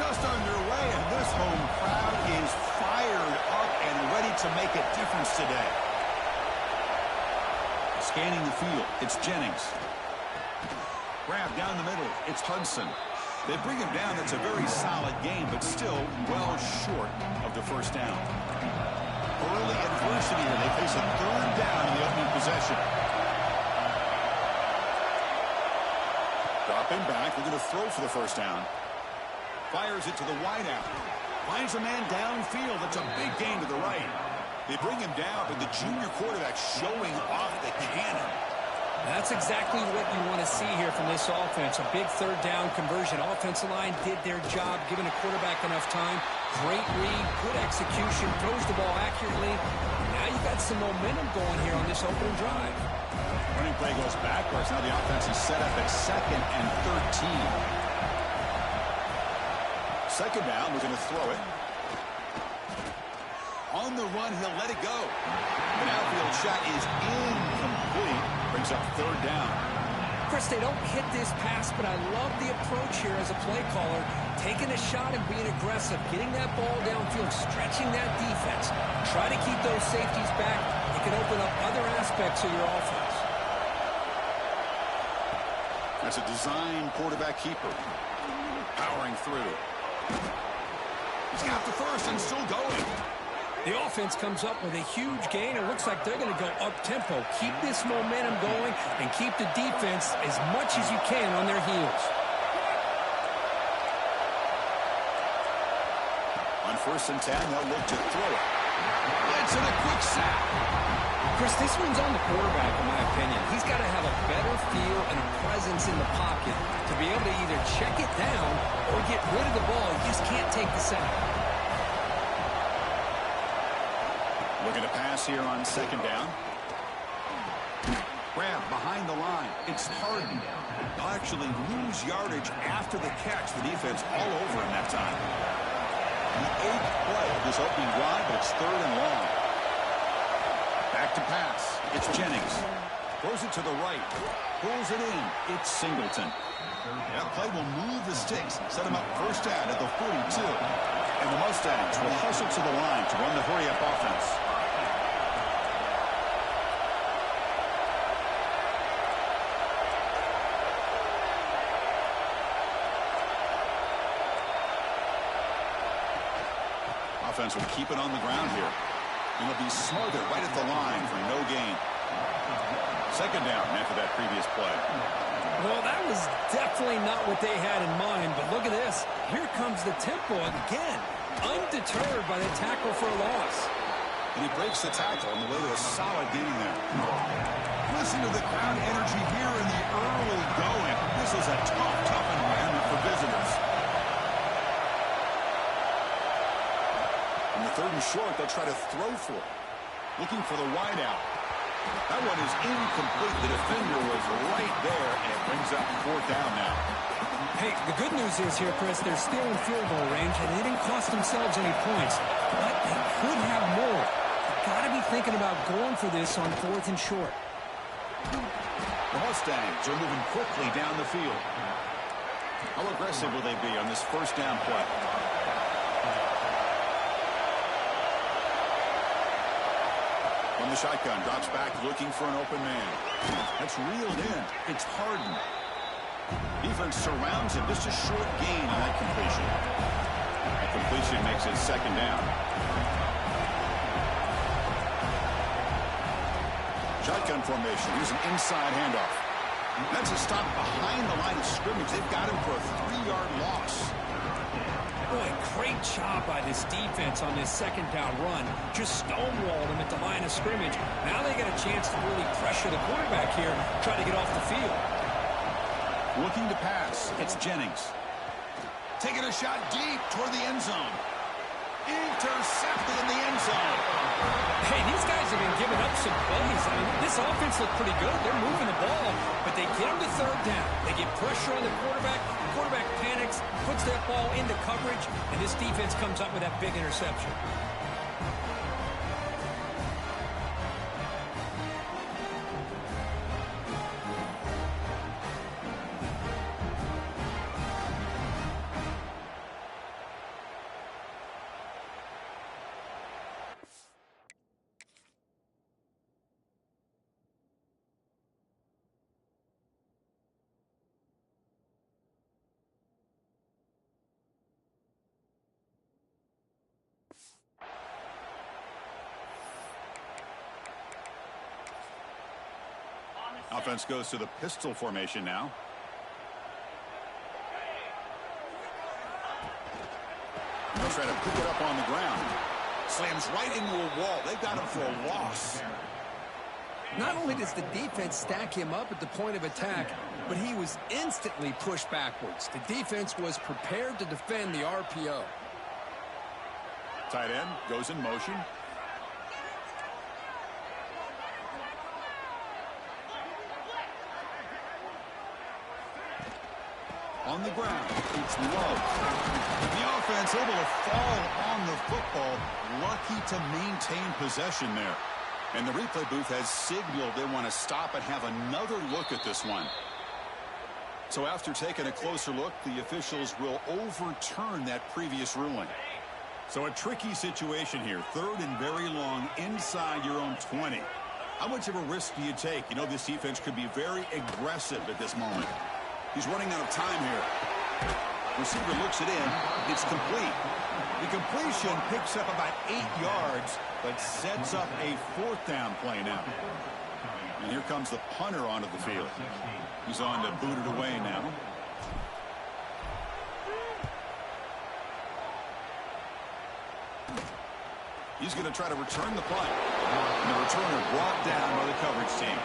just underway, and this home crowd is fired up and ready to make a difference today. Scanning the field, it's Jennings. Grab down the middle, it's Hudson. They bring him down. That's a very solid game, but still well short of the first down. Early adversity here. They face a third down in the opening possession. Dropping back. They're going to throw for the first down. Fires it to the wideout. Finds a man downfield. That's a big gain to the right. They bring him down, but the junior quarterback showing off the cannon. That's exactly what you want to see here from this offense. A big third down conversion. Offensive line did their job, giving the quarterback enough time. Great read, good execution, throws the ball accurately. Now you got some momentum going here on this opening drive. Running play goes backwards. Now the offense is set up at 2nd and 13. Second down, we're going to throw it. On the run, he'll let it go. An outfield shot is incomplete. Brings up third down. Chris, they don't hit this pass, but I love the approach here as a play caller. Taking a shot and being aggressive, getting that ball downfield, stretching that defense. Try to keep those safeties back. It can open up other aspects of your offense. That's a design quarterback keeper. Powering through. He's got the first and still going. The offense comes up with a huge gain. It looks like they're going to go up-tempo. Keep this momentum going and keep the defense as much as you can on their heels. On 1st and 10, they'll look to throw it. It's in a quick sack. Chris, this one's on the quarterback, in my opinion. He's got to have a better feel and a presence in the pocket to be able to either check it down or get rid of the ball. He just can't take the sack. Looking to pass here on 2nd down. Grab behind the line. It's Harden. They'll actually lose yardage after the catch. The defense all over him that time. The 8th play of this opening drive, but it's 3rd and long. Back to pass. It's Jennings. Throws it to the right. Pulls it in. It's Singleton. That play will move the sticks. Set him up first down at the 42. And the Mustangs will hustle to the line to run the hurry-up offense. Offense will keep it on the ground here. And they'll be smothered right at the line for no gain. 2nd down after that previous play. Well, that was definitely not what they had in mind, but look at this. Here comes the tempo again. Undeterred by the tackle for a loss. And he breaks the tackle on the way to a solid gain there. Listen to the crowd energy here in the early going. This is a tough environment for visitors. On the 3rd and short, they'll try to throw for it. Looking for the wideout. That one is incomplete. The defender was right there, and it brings up 4th down now. Hey, the good news is here, Chris, they're still in field goal range, and they didn't cost themselves any points. But they could have more. You've got to be thinking about going for this on 4th and short. The Mustangs are moving quickly down the field. How aggressive will they be on this first down play? From the shotgun, drops back looking for an open man. That's reeled in. It's Harden. Defense surrounds him. Just a short gain on that completion. That completion makes it 2nd down. Shotgun formation. Here's an inside handoff. That's a stop behind the line of scrimmage. They've got him for a 3-yard loss. Boy, great job by this defense on this 2nd down run. Just stonewalled him at the line of scrimmage. Now they get a chance to really pressure the quarterback here, try to get off the field. Looking to pass. It's Jennings. Taking a shot deep toward the end zone. Intercepted in the end zone. Hey, these guys have been giving up some plays. I mean, this offense looked pretty good. They're moving the ball, but they get them to 3rd down. They get pressure on the quarterback. The quarterback panics, puts that ball into coverage, and this defense comes up with that big interception. Offense goes to the pistol formation now. They'll try to pick it up on the ground. Slams right into a wall. They've got him for a loss. Not only does the defense stack him up at the point of attack, but he was instantly pushed backwards. The defense was prepared to defend the RPO. Tight end goes in motion. On the ground, it's Love. The offense able to fall on the football. Lucky to maintain possession there. And the replay booth has signaled they want to stop and have another look at this one. So after taking a closer look, the officials will overturn that previous ruling. So a tricky situation here. 3rd and very long inside your own 20. How much of a risk do you take? You know, this defense could be very aggressive at this moment. He's running out of time here. Receiver looks it in. It's complete. The completion picks up about 8 yards, but sets up a 4th down play now. And here comes the punter onto the field. He's on to boot it away now. He's going to try to return the punt. And the returner brought down by the coverage team.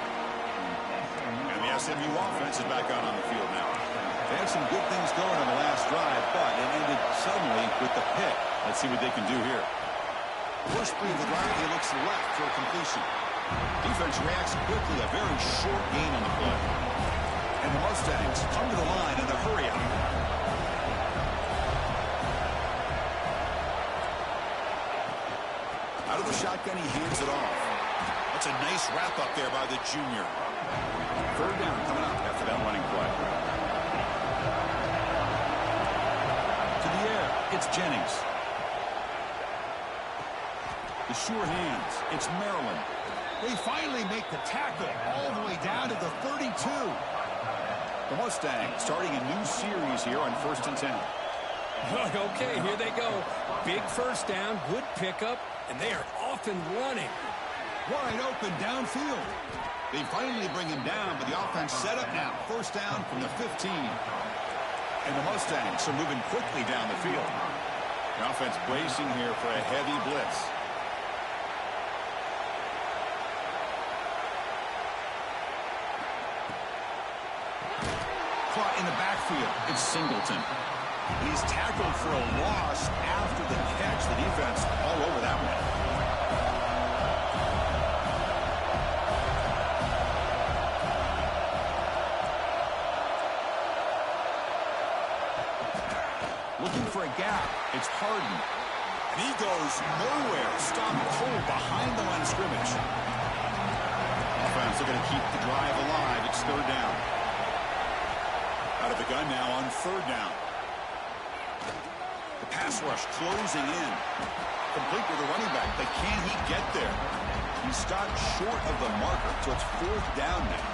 And the SMU offense is back out on the field now. They had some good things going on the last drive, but it ended suddenly with the pick. Let's see what they can do here. First play of the drive, he looks left for a completion. Defense reacts quickly, a very short gain on the play. And the Mustangs come to the line in a hurry up. Out of the shotgun, he hands it off. That's a nice wrap up there by the junior. 3rd down coming up after that running play. To the air, it's Jennings. The sure hands, it's Maryland. They finally make the tackle all the way down to the 32. The Mustangs starting a new series here on 1st and 10. Okay, here they go. Big first down, good pickup, and they are off and running. Wide open downfield. They finally bring him down, but the offense set up now. 1st down from the 15. And the Mustangs are moving quickly down the field. The offense bracing here for a heavy blitz. Caught in the backfield. It's Singleton. He's tackled for a loss after the catch. The defense all over that one. Looking for a gap. It's Harden. And he goes nowhere. Stopped cold behind the line of scrimmage. Offense looking to keep the drive alive. It's 3rd down. Out of the gun now on 3rd down. The pass rush closing in. Complete with the running back. But can he get there? He stopped short of the marker, so it's 4th down now.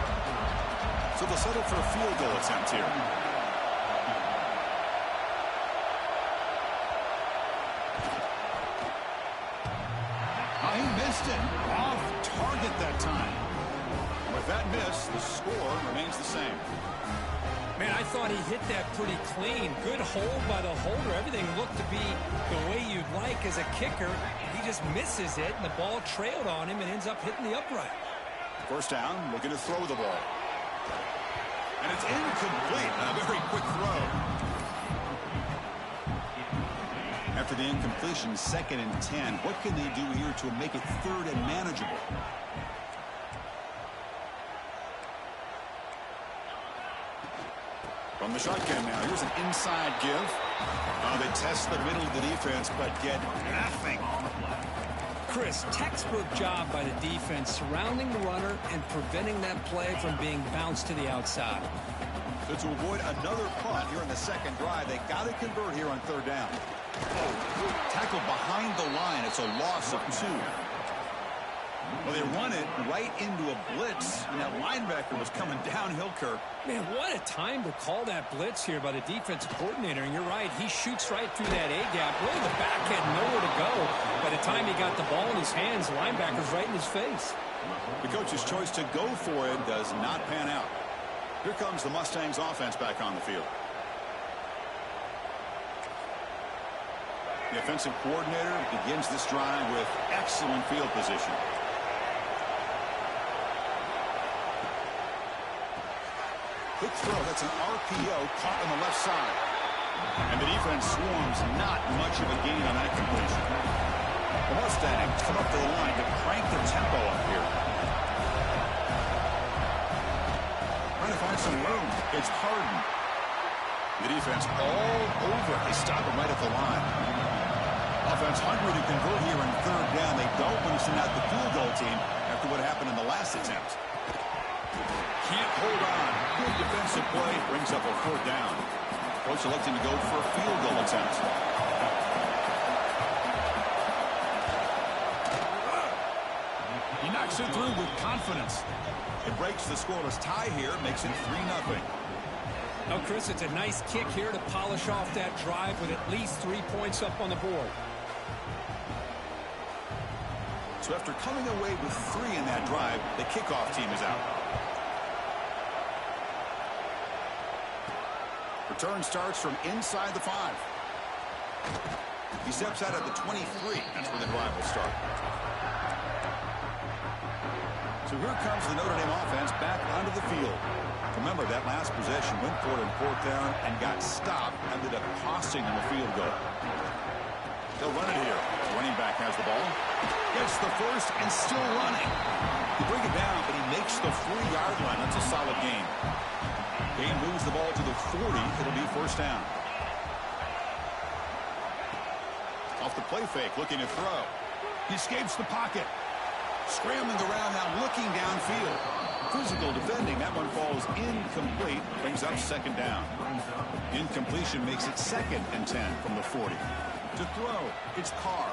So they'll settle for a field goal attempt here. He missed it. Off target that time. With that miss, the score remains the same. Man, I thought he hit that pretty clean. Good hold by the holder. Everything looked to be the way you'd like as a kicker. He just misses it, and the ball trailed on him and ends up hitting the upright. 1st down, looking to throw the ball. And it's incomplete. A very quick throw. After the incompletion, 2nd and 10. What can they do here to make it 3rd and manageable? From the shotgun now. Here's an inside give. They test the middle of the defense, but get nothing. Chris, textbook job by the defense surrounding the runner and preventing that play from being bounced to the outside. So to avoid another punt here in the 2nd drive, they got to convert here on 3rd down. Oh, tackle behind the line. It's a loss of 2. Well, they run it right into a blitz, and that linebacker was coming downhill, Kirk. Man, what a time to call that blitz here by the defensive coordinator. And you're right, he shoots right through that A-gap. Really, the back had nowhere to go. By the time he got the ball in his hands, the linebacker's right in his face. The coach's choice to go for it does not pan out. Here comes the Mustangs offense back on the field. The offensive coordinator begins this drive with excellent field position. Quick throw, that's an RPO caught on the left side. And the defense swarms, not much of a gain on that completion. The Mustangs come up to the line to crank the tempo up here. Trying to find some room. It's Harden. The defense all over. They stop him right at the line. Offense hungry to convert here on third down. They don't want to send out the field goal team after what happened in the last attempt. Can't hold on. Good defensive play. Brings up a fourth down. Coach electing to go for a field goal attempt. He knocks it through with confidence. It breaks the scoreless tie here. Makes it 3-0. Now, Chris, it's a nice kick here to polish off that drive with at least 3 points up on the board. So after coming away with 3 in that drive, the kickoff team is out. Return starts from inside the 5. He steps out at the 23. That's where the drive will start. So here comes the Notre Dame offense back onto the field. Remember, that last possession went for it in fourth down and got stopped, ended up costing them a field goal. They'll run it here. The running back has the ball. Gets the first and still running. They bring it down, but he makes the 4-yard line. That's a solid gain. Gain moves the ball to the 40. It'll be first down. Off the play fake, looking to throw. He escapes the pocket. Scrambling around now, looking downfield. Physical defending. That one falls incomplete. Brings up second down. Incompletion makes it 2nd and 10 from the 40. To throw, it's Carr.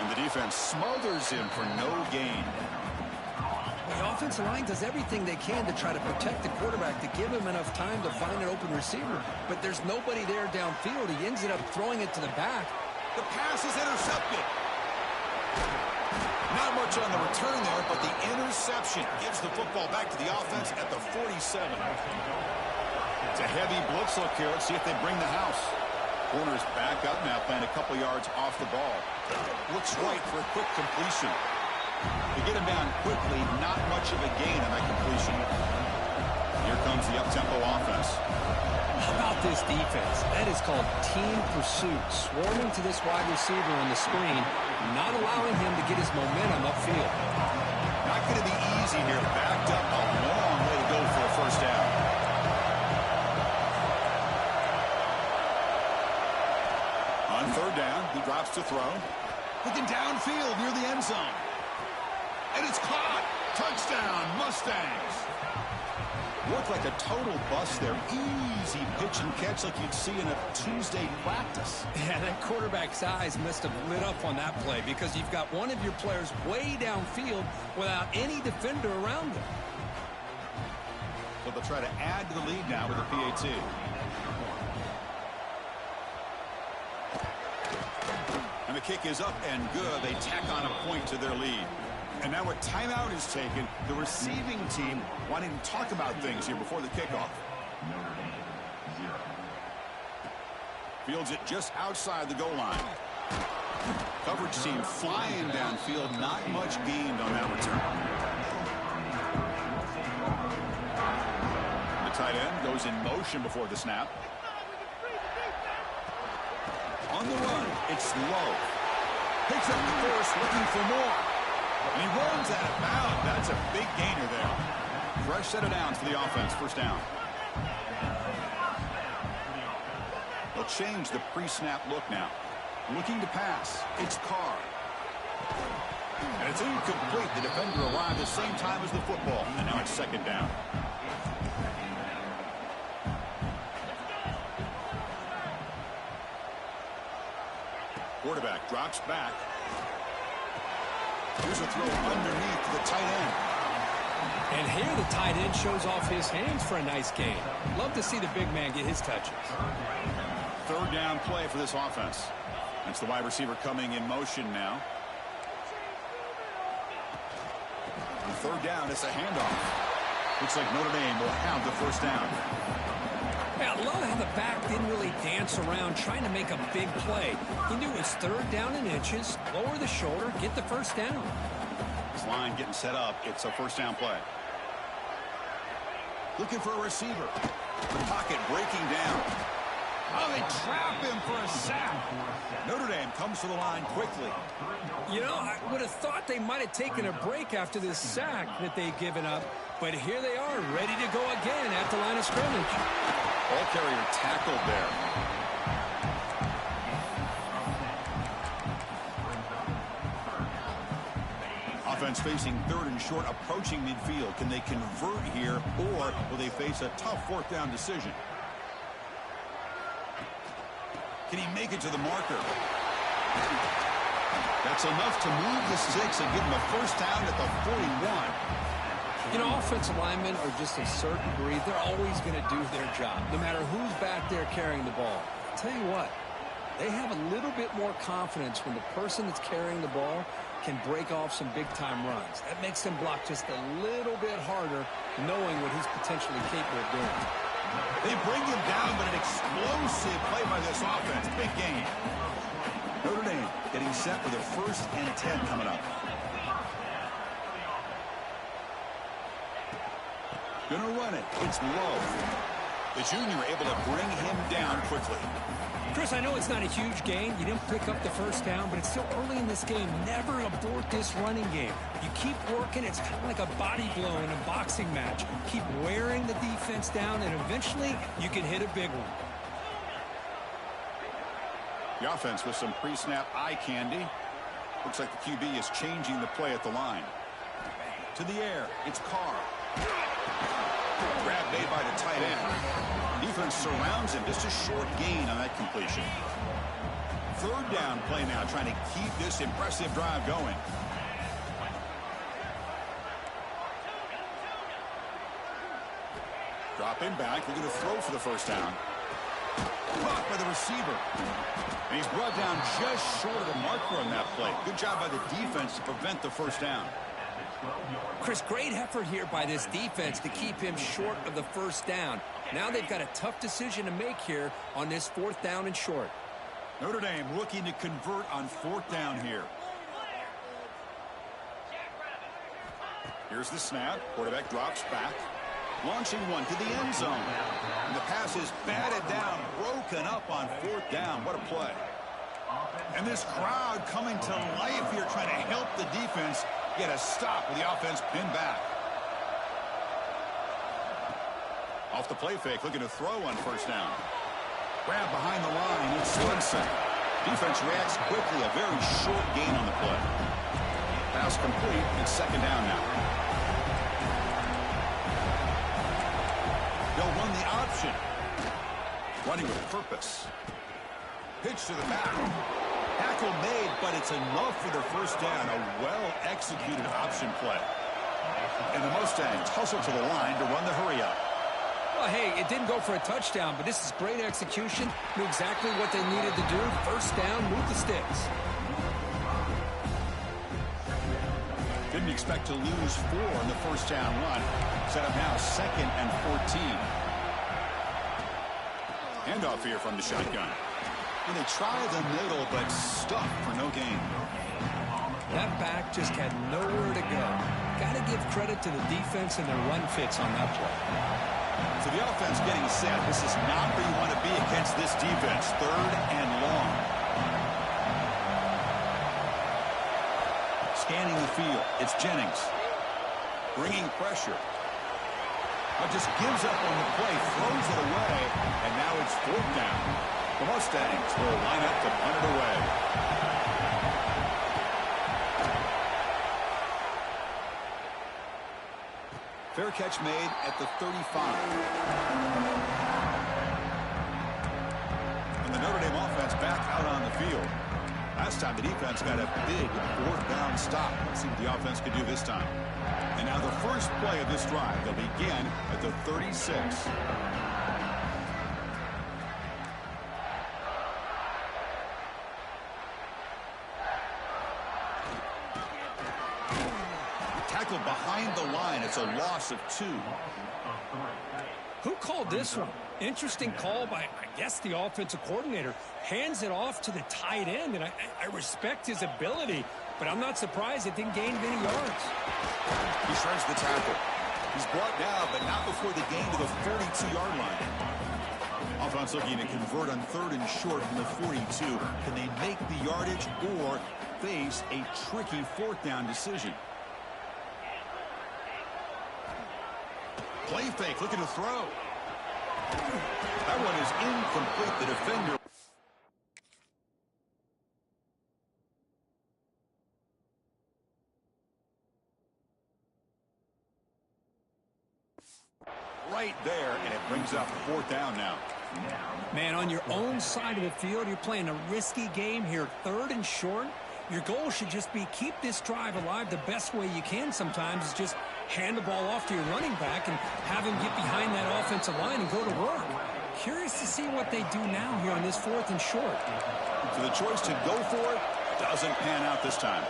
And the defense smothers him for no gain. The offensive line does everything they can to try to protect the quarterback, to give him enough time to find an open receiver. But there's nobody there downfield. He ends up throwing it to the back. The pass is intercepted. Not much on the return there, but the interception gives the football back to the offense at the 47. It's a heavy blitz look here. Let's see if they bring the house. Corner's back up now, playing a couple yards off the ball. Looks right for a quick completion. They get him down quickly, not much of a gain on that completion. Here comes the up-tempo offense. How about this defense? That is called team pursuit. Swarming to this wide receiver on the screen, not allowing him to get his momentum upfield. Not going to be easy here. Backed up a long way to go for a first down. On third down, he drops to throw. Looking downfield near the end zone. And it's caught. Touchdown, Mustangs. Looked like a total bust there. Easy pitch and catch like you'd see in a Tuesday practice. Yeah, that quarterback's eyes must have lit up on that play, because you've got one of your players way downfield without any defender around him. So they'll try to add to the lead now with a PAT. And the kick is up and good. They tack on a point to their lead. And now a timeout is taken. The receiving team wanting to talk about things here before the kickoff. Fields it just outside the goal line. Coverage team flying downfield. Not much gained on that return. The tight end goes in motion before the snap. On the run, it's low. Picks up the force, looking for more. And he runs out of bounds. That's a big gainer there. Fresh set of downs for the offense. First down. They'll change the pre-snap look now. Looking to pass. It's Carr. And it's incomplete. The defender arrived at the same time as the football. And now it's second down. Quarterback drops back. Here's a throw underneath the tight end. And here the tight end shows off his hands for a nice gain. Love to see the big man get his touches. Third down play for this offense. That's the wide receiver coming in motion now. On third down, it's a handoff. Looks like Notre Dame will have the first down. Yeah, I love how the back didn't really dance around trying to make a big play. He knew it's third down in inches, lower the shoulder, get the first down. This line getting set up. It's a first down play. Looking for a receiver. The pocket breaking down. Oh, they trap him for a sack. Notre Dame comes to the line quickly. You know, I would have thought they might have taken a break after this sack that they've given up. But here they are, ready to go again at the line of scrimmage. Ball carrier tackled there. Offense facing third and short, approaching midfield. Can they convert here, or will they face a tough fourth down decision? Can he make it to the marker? That's enough to move the sticks and give him a first down at the 41. You know, offensive linemen are just a certain breed. They're always going to do their job, no matter who's back there carrying the ball. I'll tell you what, they have a little bit more confidence when the person that's carrying the ball can break off some big-time runs. That makes them block just a little bit harder, knowing what he's potentially capable of doing. They bring him down, but an explosive play by this offense. Big game. Notre Dame getting set with a 1st and 10 coming up. Gonna run it. It's low. The junior able to bring him down quickly. Chris, I know it's not a huge gain. You didn't pick up the first down, but it's still early in this game. Never abort this running game. You keep working. It's kind of like a body blow in a boxing match. Keep wearing the defense down, and eventually you can hit a big one. The offense with some pre-snap eye candy. Looks like the QB is changing the play at the line. To the air. It's Carr. Grab made by the tight end. Defense surrounds him. Just a short gain on that completion. Third down play now, trying to keep this impressive drive going. Drop him back. We're going to throw for the first down. Caught by the receiver. And he's brought down just short of the marker on that play. Good job by the defense to prevent the first down. Chris, great effort here by this defense to keep him short of the first down. Now they've got a tough decision to make here on this 4th down and short. Notre Dame looking to convert on 4th down here. Here's the snap. Quarterback drops back. Launching one to the end zone. And the pass is batted down, broken up on 4th down. What a play. And this crowd coming to life here, trying to help the defense get a stop with the offense pinned back. Off the play fake, looking to throw on first down. Grab behind the line, it's Swenson. Defense reacts quickly, a very short gain on the play. Pass complete, it's 2nd down now. They'll run the option. Running with purpose. Pitch to the back. Tackle made, but it's enough for their first down. A well-executed option play. And the Mustangs hustle to the line to run the hurry-up. Well, hey, it didn't go for a touchdown, but this is great execution. Knew exactly what they needed to do. First down, move the sticks. Didn't expect to lose 4 in the first down run. Set up now 2nd and 14. Handoff here from the shotgun. And they try the middle, but stuck for no gain. That back just had nowhere to go. Got to give credit to the defense and their run fits on that play. So the offense getting set. This is not where you want to be against this defense. 3rd and long. Scanning the field. It's Jennings. Bringing pressure. But just gives up on the play. Throws it away. And now it's 4th down. The Mustangs will line up to punt it away. Fair catch made at the 35. And the Notre Dame offense back out on the field. Last last time the defense got a big fourth down stop. Let's see what the offense can do this time. And now the first play of this drive. They'll begin at the 36. Tackled behind the line. It's a loss of 2. Who called this one? Interesting call by, I guess, the offensive coordinator. Hands it off to the tight end, and I respect his ability, but I'm not surprised it didn't gain many yards. He shreds the tackle. He's brought down, but not before the gain to the 42-yard line. Offense looking to convert on 3rd and short from the 42. Can they make the yardage or face a tricky 4th down decision? Play fake, looking to throw. That one is incomplete. The defender. Right there, and it brings up 4th down now. Man, on your own side of the field, you're playing a risky game here. 3rd and short. Your goal should just be keep this drive alive the best way you can sometimes is just hand the ball off to your running back and have him get behind that offensive line and go to work. Curious to see what they do now here on this 4th and short. So the choice to go for it doesn't pan out this time.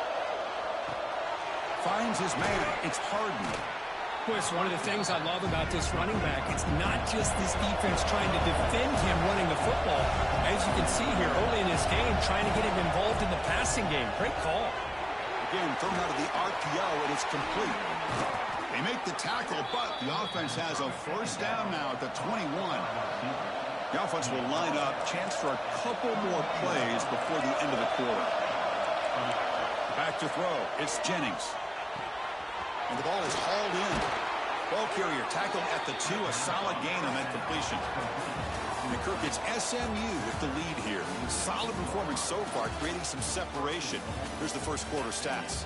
Finds his man. It's Harden. Boy, it's one of the things I love about this running back. It's not just this defense trying to defend him running the football. As you can see here early in this game, trying to get him involved in the passing game. Great call. Again, thrown out of the RPO, and it's complete. They make the tackle, but the offense has a 1st down now at the 21. The offense will line up. Chance for a couple more plays before the end of the quarter. Back to throw. It's Jennings. And the ball is hauled in. Ball carrier tackled at the 2. A solid gain on that completion. And Kirk, it's SMU with the lead here. Solid performance so far, creating some separation. Here's the first quarter stats.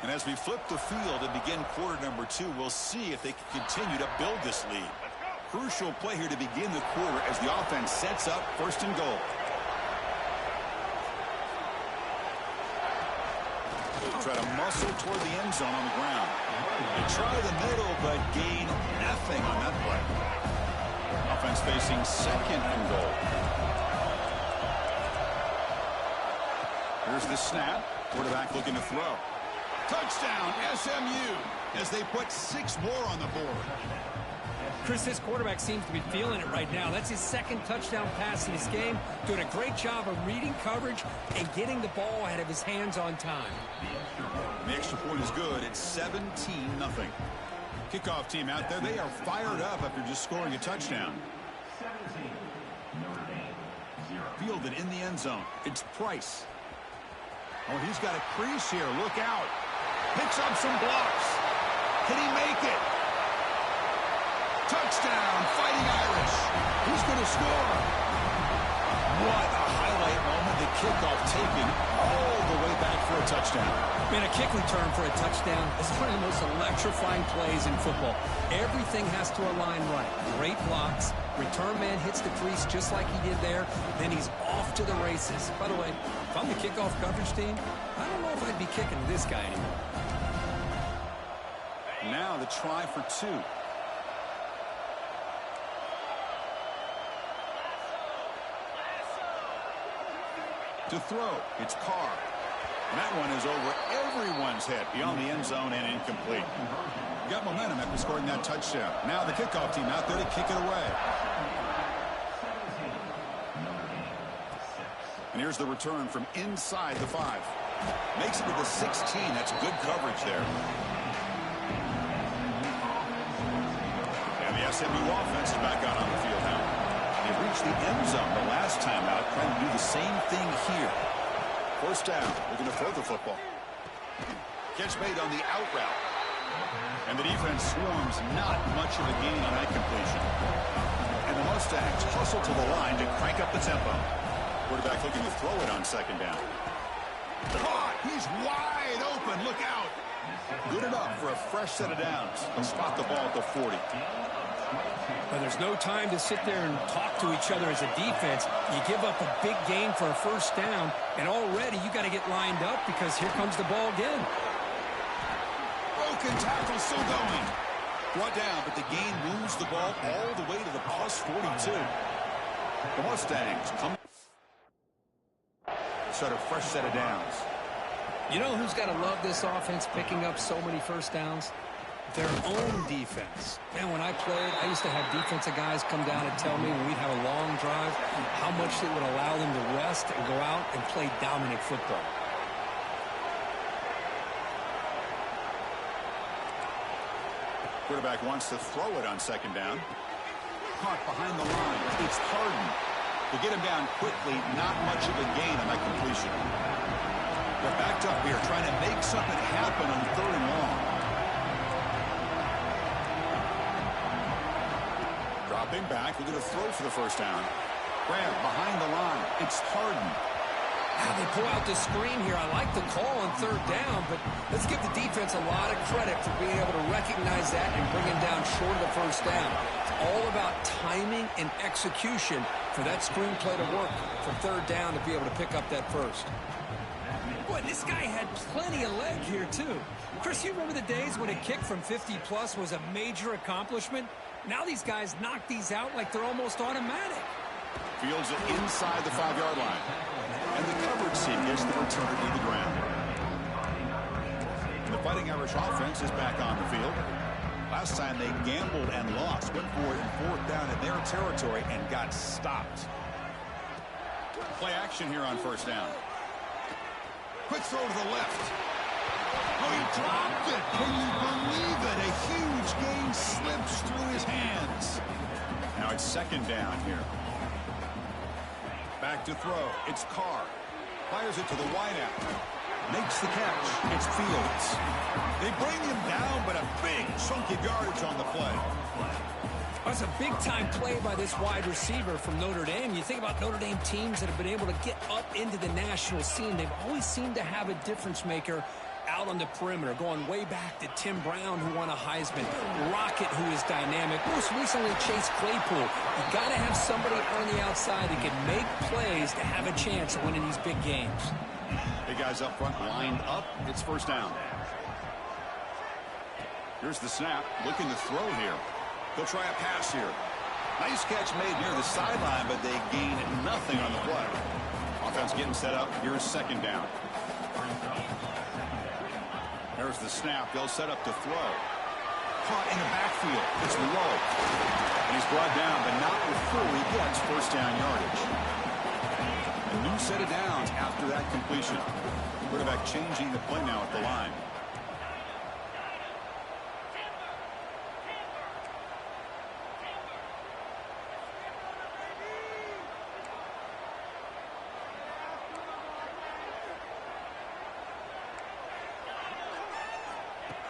And as we flip the field and begin quarter number 2, we'll see if they can continue to build this lead. Crucial play here to begin the quarter as the offense sets up 1st and goal. They try to muscle toward the end zone on the ground. They try the middle, but gain nothing on that play. Offense facing 2nd and goal. Here's the snap. Quarterback looking to throw. Touchdown, SMU, as they put 6 more on the board. Chris, this quarterback seems to be feeling it right now. That's his 2nd touchdown pass in this game. Doing a great job of reading coverage and getting the ball out of his hands on time. The extra point is good. It's 17-0. Kickoff team out there. They are fired up after just scoring a touchdown. Fielded in the end zone. It's Price. Oh, he's got a crease here. Look out. Picks up some blocks. Can he make it? Touchdown, Fighting Irish. Who's going to score? What a highlight moment. The kickoff taken all the way back for a touchdown. Man, a kick return for a touchdown is one of the most electrifying plays in football. Everything has to align right. Great blocks. Return man hits the crease just like he did there. Then he's off to the races. By the way, if I'm the kickoff coverage team, I don't know if I'd be kicking to this guy anymore. Now the try for 2. To throw, it's Carr. And that one is over everyone's head beyond the end zone and incomplete. Got momentum after scoring that touchdown. Now the kickoff team out there to kick it away. And here's the return from inside the 5. Makes it to the 16. That's good coverage there. And the SMU offense is back out on the field now. They've reached the end zone the last time out, trying to do the same thing here. 1st down, looking to throw the football. Catch made on the out route. And the defense swarms not much of a gain on that completion. And the Mustangs hustle to the line to crank up the tempo. Quarterback looking to throw it on 2nd down. Caught! He's wide open. open. Look out. Good enough for a fresh set of downs. They'll spot the ball at the 40. Well, there's no time to sit there and talk to each other as a defense. You give up a big gain for a first down, and already you got to get lined up because here comes the ball again. Broken tackle still going. Brought down, but the gain moves the ball all the way to the plus 42. The Mustangs come. Start a fresh set of downs. You know who's got to love this offense picking up so many first downs? Their own defense. Man, when I played, I used to have defensive guys come down and tell me when we'd have a long drive how much it would allow them to rest and go out and play dominant football. Quarterback wants to throw it on second down. Caught behind the line. It's Harden. To get him down quickly, not much of a gain on that completion. They're backed up here, trying to make something happen on third and long. Dropping back, we're going to throw for the first down. Grab behind the line. It's Harden. They pull out the screen here. I like the call on third down, but let's give the defense a lot of credit for being able to recognize that and bring him down short of the first down. It's all about timing and execution for that screenplay to work for third down to be able to pick up that first. Boy, this guy had plenty of leg here, too. Chris, you remember the days when a kick from 50-plus was a major accomplishment? Now these guys knock these out like they're almost automatic. Fields it inside the 5-yard line. And the coverage team gets the return to the ground. The Fighting Irish offense is back on the field. Last time they gambled and lost. Went for it in fourth down in their territory and got stopped. Play action here on first down. Quick throw to the left. Oh, he dropped it. Can you believe it? A huge gain slips through his hands. Now it's second down here. Back to throw. It's Carr. Fires it to the wideout. Makes the catch. It's Fields. They bring him down, but a big chunk of yardage on the play. That's a big-time play by this wide receiver from Notre Dame. You think about Notre Dame teams that have been able to get up into the national scene. They've always seemed to have a difference maker out on the perimeter, going way back to Tim Brown, who won a Heisman, Rocket, who is dynamic, most recently Chase Claypool. You got to have somebody on the outside that can make plays to have a chance of winning these big games. Big guys up front lined up. It's first down. Here's the snap. Looking to throw here. They'll try a pass here. Nice catch made near the sideline, but they gain nothing on the play. Offense getting set up. Here's second down. There's the snap. They'll set up to throw. Caught in the backfield. It's low. And he's brought down, but not before he gets first down yardage. A new set of downs after that completion. Quarterback changing the play now at the line.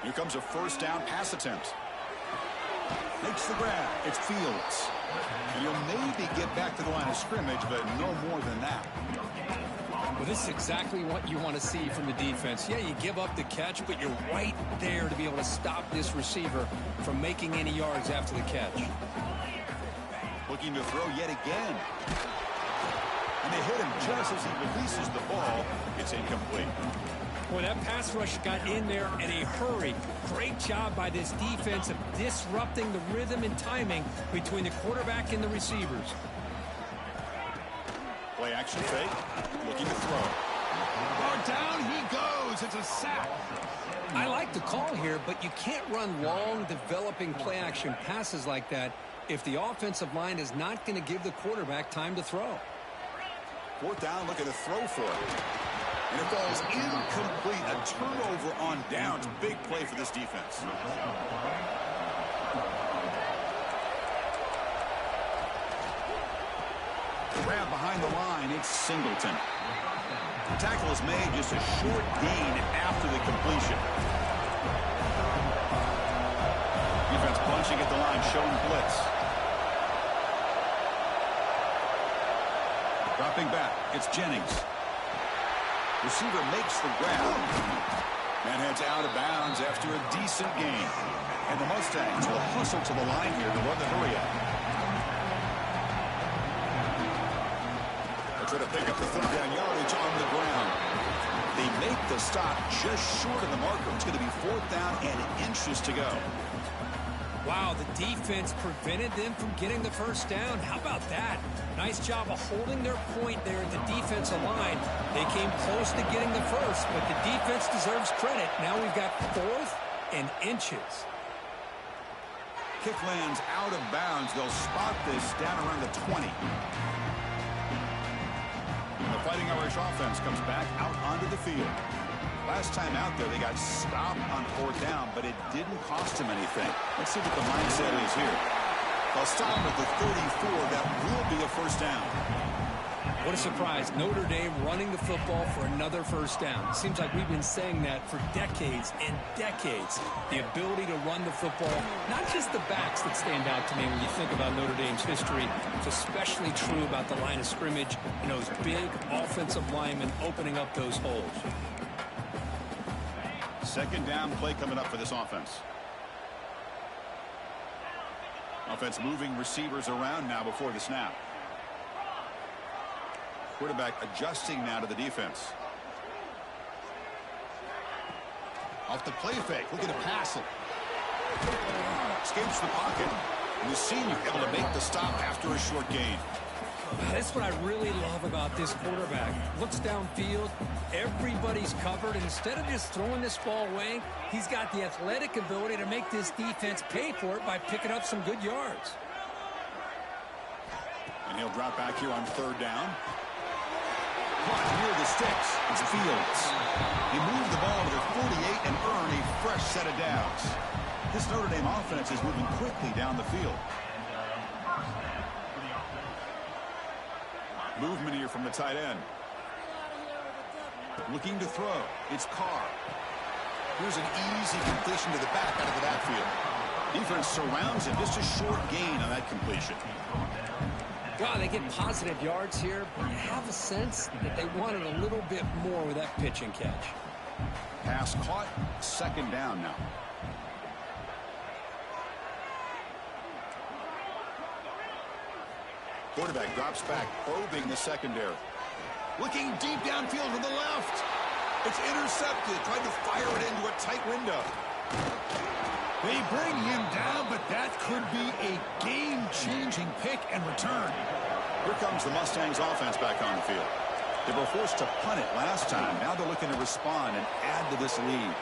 Here comes a first down pass attempt. Makes the grab. It's Fields. He'll maybe get back to the line of scrimmage, but no more than that. Well, this is exactly what you want to see from the defense. Yeah, you give up the catch, but you're right there to be able to stop this receiver from making any yards after the catch. Looking to throw yet again. And they hit him just as he releases the ball. It's incomplete. Well, that pass rush got in there in a hurry. Great job by this defense of disrupting the rhythm and timing between the quarterback and the receivers. Play action fake. Looking to throw. Oh, down he goes. It's a sack. I like the call here, but you can't run long, developing play action passes like that if the offensive line is not going to give the quarterback time to throw. Fourth down, looking to throw for it. And it falls incomplete. A turnover on downs. Big play for this defense. Grab behind the line. It's Singleton. The tackle is made, just a short gain after the completion. Defense bunching at the line, showing blitz. Dropping back. It's Jennings. Receiver makes the grab. Man It's out of bounds after a decent gain. And the Mustangs will hustle to the line here to run the hurry up. They'll try to pick up the third down yardage on the ground. They make the stop just short of the marker. It's going to be fourth down and inches to go. Wow, the defense prevented them from getting the first down. How about that? Nice job of holding their point there at the defensive line. They came close to getting the first, but the defense deserves credit. Now we've got fourth and inches. Kick lands out of bounds. They'll spot this down around the 20. And the Fighting Irish offense comes back out onto the field. Last time out there, they got stopped on fourth down, but it didn't cost them anything. Let's see what the mindset is here. They'll stop at the 34. That will be a first down. What a surprise. Notre Dame running the football for another first down. Seems like we've been saying that for decades and decades. The ability to run the football, not just the backs that stand out to me when you think about Notre Dame's history. It's especially true about the line of scrimmage and those big offensive linemen opening up those holes. Second down play coming up for this offense. Offense moving receivers around now before the snap. Quarterback adjusting now to the defense. Off the play fake, looking to pass it. Escapes the pocket. And the senior able to make the stop after a short gain. That's what I really love about this quarterback. Looks downfield, everybody's covered, and instead of just throwing this ball away, he's got the athletic ability to make this defense pay for it by picking up some good yards. And he'll drop back here on third down. Caught near the sticks. It's Fields. He moved the ball to the 48 and earned a fresh set of downs. This Notre Dame offense is moving quickly down the field. Movement here from the tight end. Looking to throw. It's Carr. Here's an easy completion to the back out of the backfield. Defense surrounds him. Just a short gain on that completion. Wow, they get positive yards here, but you have a sense that they wanted a little bit more with that pitch and catch. Pass caught. Second down now. Quarterback drops back, probing the secondary. Looking deep downfield to the left. It's intercepted. Tried to fire it into a tight window. They bring him down, but that could be a game-changing pick and return. Here comes the Mustangs offense back on the field. They were forced to punt it last time. Now they're looking to respond and add to this lead.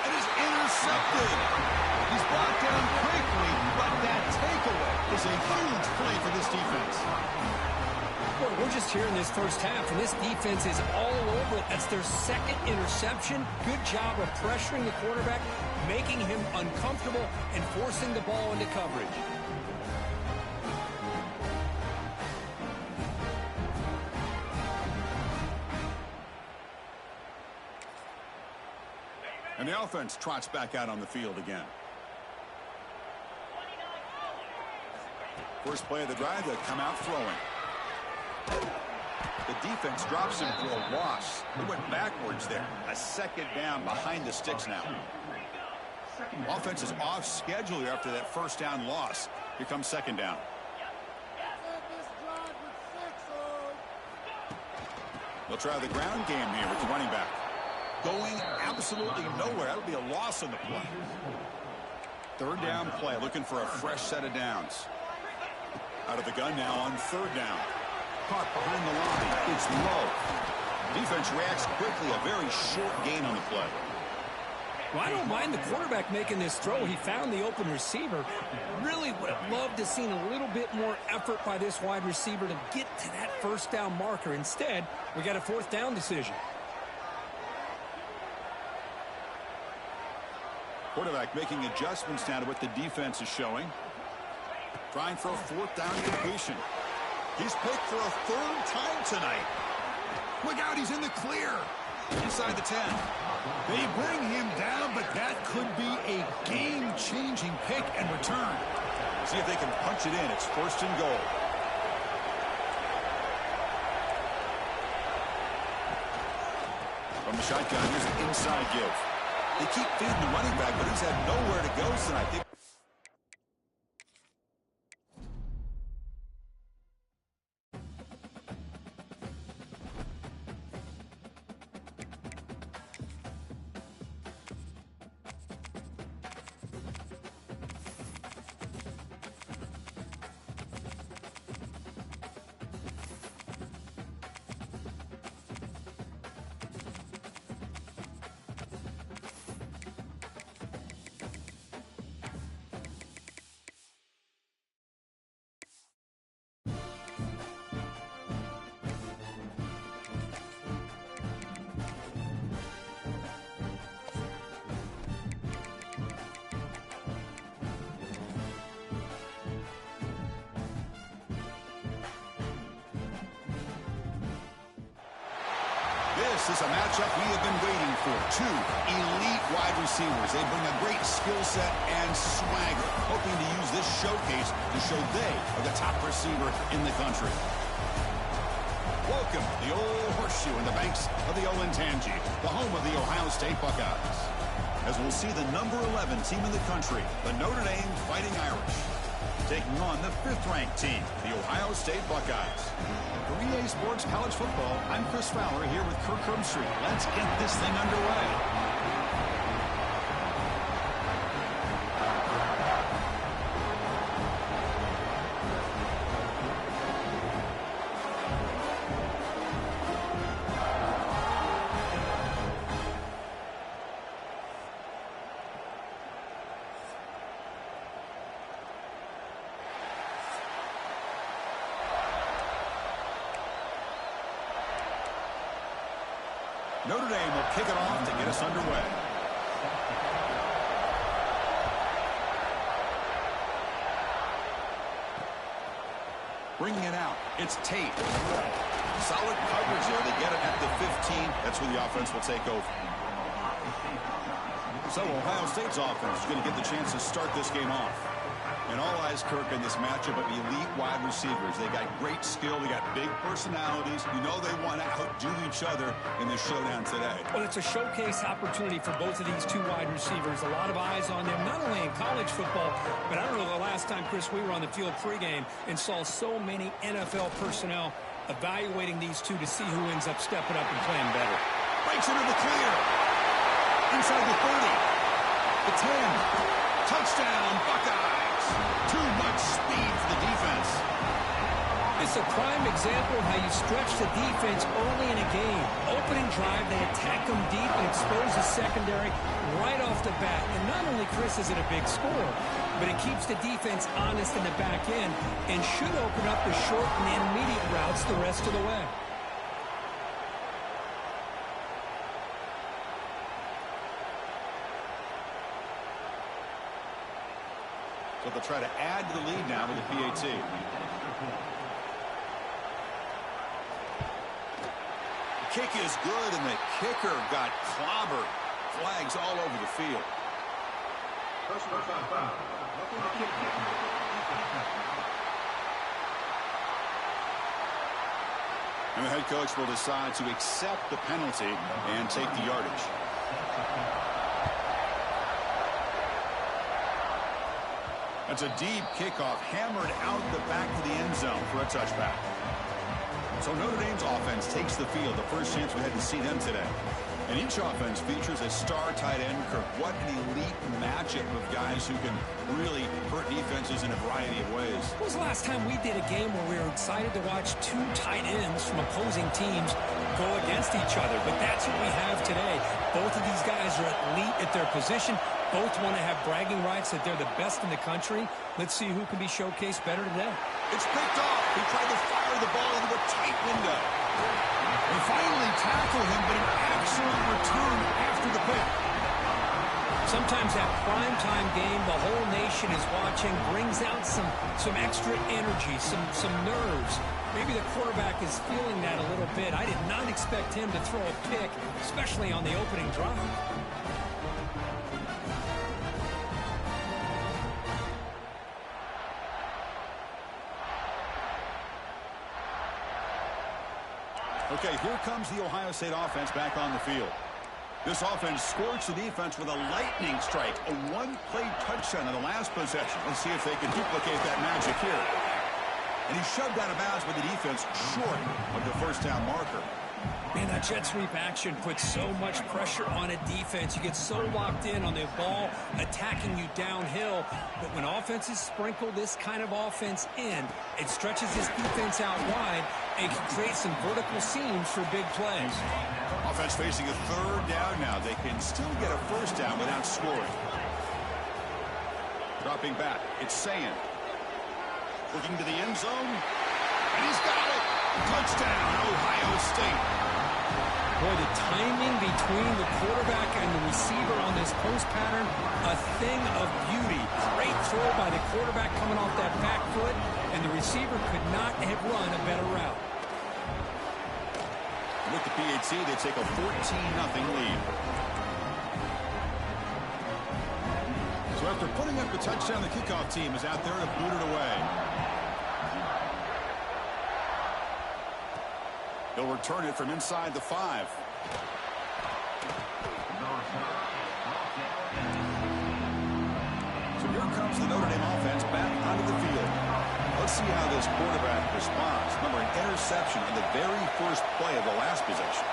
It is intercepted. He's brought down quickly, but that takeaway is a huge play for this defense. Boy, we're just here in this first half, and this defense is all over it. That's their second interception. Good job of pressuring the quarterback, making him uncomfortable, and forcing the ball into coverage. And the offense trots back out on the field again. First play of the drive, they'll come out throwing. The defense drops him for a loss. They went backwards there. A second down behind the sticks now. Offense is off schedule here after that first down loss. Here comes second down. They'll try the ground game here with the running back. Going absolutely nowhere. That'll be a loss on the play. Third down play, looking for a fresh set of downs. Out of the gun now on third down. Caught behind the line. It's low. Defense reacts quickly. A very short gain on the play. Well, I don't mind the quarterback making this throw. He found the open receiver. Really would have loved to have seen a little bit more effort by this wide receiver to get to that first down marker. Instead, we got a fourth down decision. Quarterback making adjustments now to what the defense is showing. Trying for a fourth down completion. He's picked for a third time tonight. Look out, he's in the clear. Inside the 10. They bring him down, but that could be a game-changing pick and return. See if they can punch it in. It's first and goal. From the shotgun, here's an inside give. They keep feeding the running back, but he's had nowhere to go tonight. This is a matchup we have been waiting for. Two elite wide receivers. They bring a great skill set and swagger, hoping to use this showcase to show they are the top receiver in the country. Welcome to the old horseshoe in the banks of the Olentangy, the home of the Ohio State Buckeyes. As we'll see the number 11 team in the country, the Notre Dame Fighting Irish, taking on the 5th-ranked team, the Ohio State Buckeyes. For EA Sports College Football, I'm Chris Fowler here with Kirk Herbstreit. Let's get this thing underway. Notre Dame will kick it off to get us underway. Bringing it out, it's Tate. Solid coverage there. They get it at the 15. That's where the offense will take over. So Ohio State's offense is going to get the chance to start this game off. And all eyes, Kirk, in this matchup of elite wide receivers. They got great skill. They got big personalities. You know they want to outdo each other in this showdown today. Well, it's a showcase opportunity for both of these two wide receivers. A lot of eyes on them, not only in college football, but I don't know the last time, Chris, we were on the field pregame and saw so many NFL personnel evaluating these two to see who ends up stepping up and playing better. Breaks into the clear. Inside the 30. The 10. Touchdown, Buckeyes. Too much speed for the defense. It's a prime example of how you stretch the defense early in a game. Opening drive, they attack them deep and expose the secondary right off the bat. And not only, Chris, is it a big score, but it keeps the defense honest in the back end and should open up the short and intermediate routes the rest of the way. So they'll try to add to the lead now with the PAT. The kick is good, and the kicker got clobbered. Flags all over the field. And the head coach will decide to accept the penalty and take the yardage. That's a deep kickoff, hammered out the back of the end zone for a touchback. So Notre Dame's offense takes the field, the first chance we had to see them today. And each offense features a star tight end. Kirk, what an elite matchup of guys who can really hurt defenses in a variety of ways. When was the last time we did a game where we were excited to watch two tight ends from opposing teams go against each other? But that's what we have today. Both of these guys are elite at their position. Both want to have bragging rights that they're the best in the country. Let's see who can be showcased better today. It's picked off. He tried to fire the ball into a tight window. They finally tackle him, but an excellent return after the pick. Sometimes that primetime game, the whole nation is watching, brings out some extra energy, some nerves. Maybe the quarterback is feeling that a little bit. I did not expect him to throw a pick, especially on the opening drive. Okay, here comes the Ohio State offense back on the field. This offense scorched the defense with a lightning strike, a one-play touchdown in the last possession. Let's see if they can duplicate that magic here. And he shoved out of bounds with the defense short of the first down marker. Man, that jet sweep action puts so much pressure on a defense. You get so locked in on the ball attacking you downhill. But when offenses sprinkle this kind of offense in, it stretches this defense out wide and can create some vertical seams for big plays. Offense facing a third down now. They can still get a first down without scoring. Dropping back. It's Sand. Looking to the end zone. And he's got it. Touchdown, Ohio State. Boy, the timing between the quarterback and the receiver on this post pattern, a thing of beauty. Great throw by the quarterback coming off that back foot, and the receiver could not have run a better route. With the PAT, they take a 14-0 lead. So after putting up a touchdown, the kickoff team is out there to boot it away. They'll return it from inside the 5. So here comes the Notre Dame offense back onto the field. Let's see how this quarterback responds. Remember, an interception on the very first play of the last possession.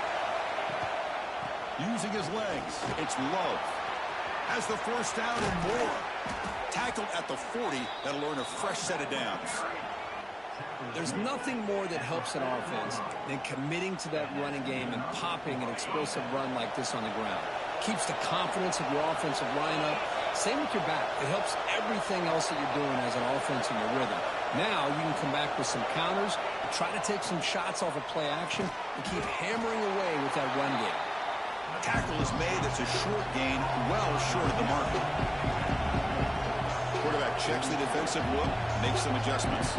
Using his legs, it's Love. Has the first down and more. Tackled at the 40. That'll earn a fresh set of downs. There's nothing more that helps an offense than committing to that running game and popping an explosive run like this on the ground. Keeps the confidence of your offensive lineup. Same with your back. It helps everything else that you're doing as an offense in your rhythm. Now you can come back with some counters, try to take some shots off of play action, and keep hammering away with that run game. A tackle is made. It's a short gain, well short of the marker. Quarterback checks the defensive look, makes some adjustments.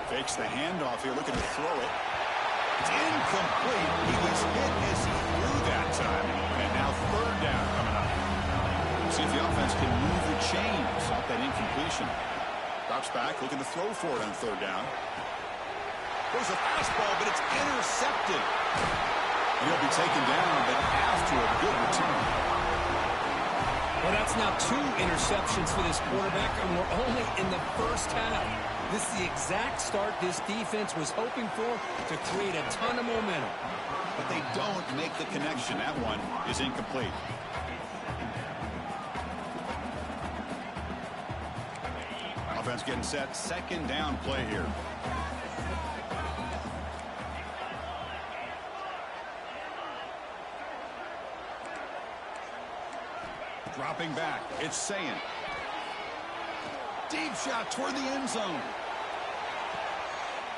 Fakes the handoff here, looking to throw it. It's incomplete. He was hit as he threw that time. And now third down coming up. See if the offense can move the chains off that incompletion. Drops back, looking to throw for it on third down. There's a fastball, but it's intercepted. And he'll be taken down, but after a good return. Well, that's now 2 interceptions for this quarterback, and we're only in the first half. This is the exact start this defense was hoping for to create a ton of momentum. But they don't make the connection. That one is incomplete. Offense getting set. Second down play here. Dropping back. It's Sand. Deep shot toward the end zone.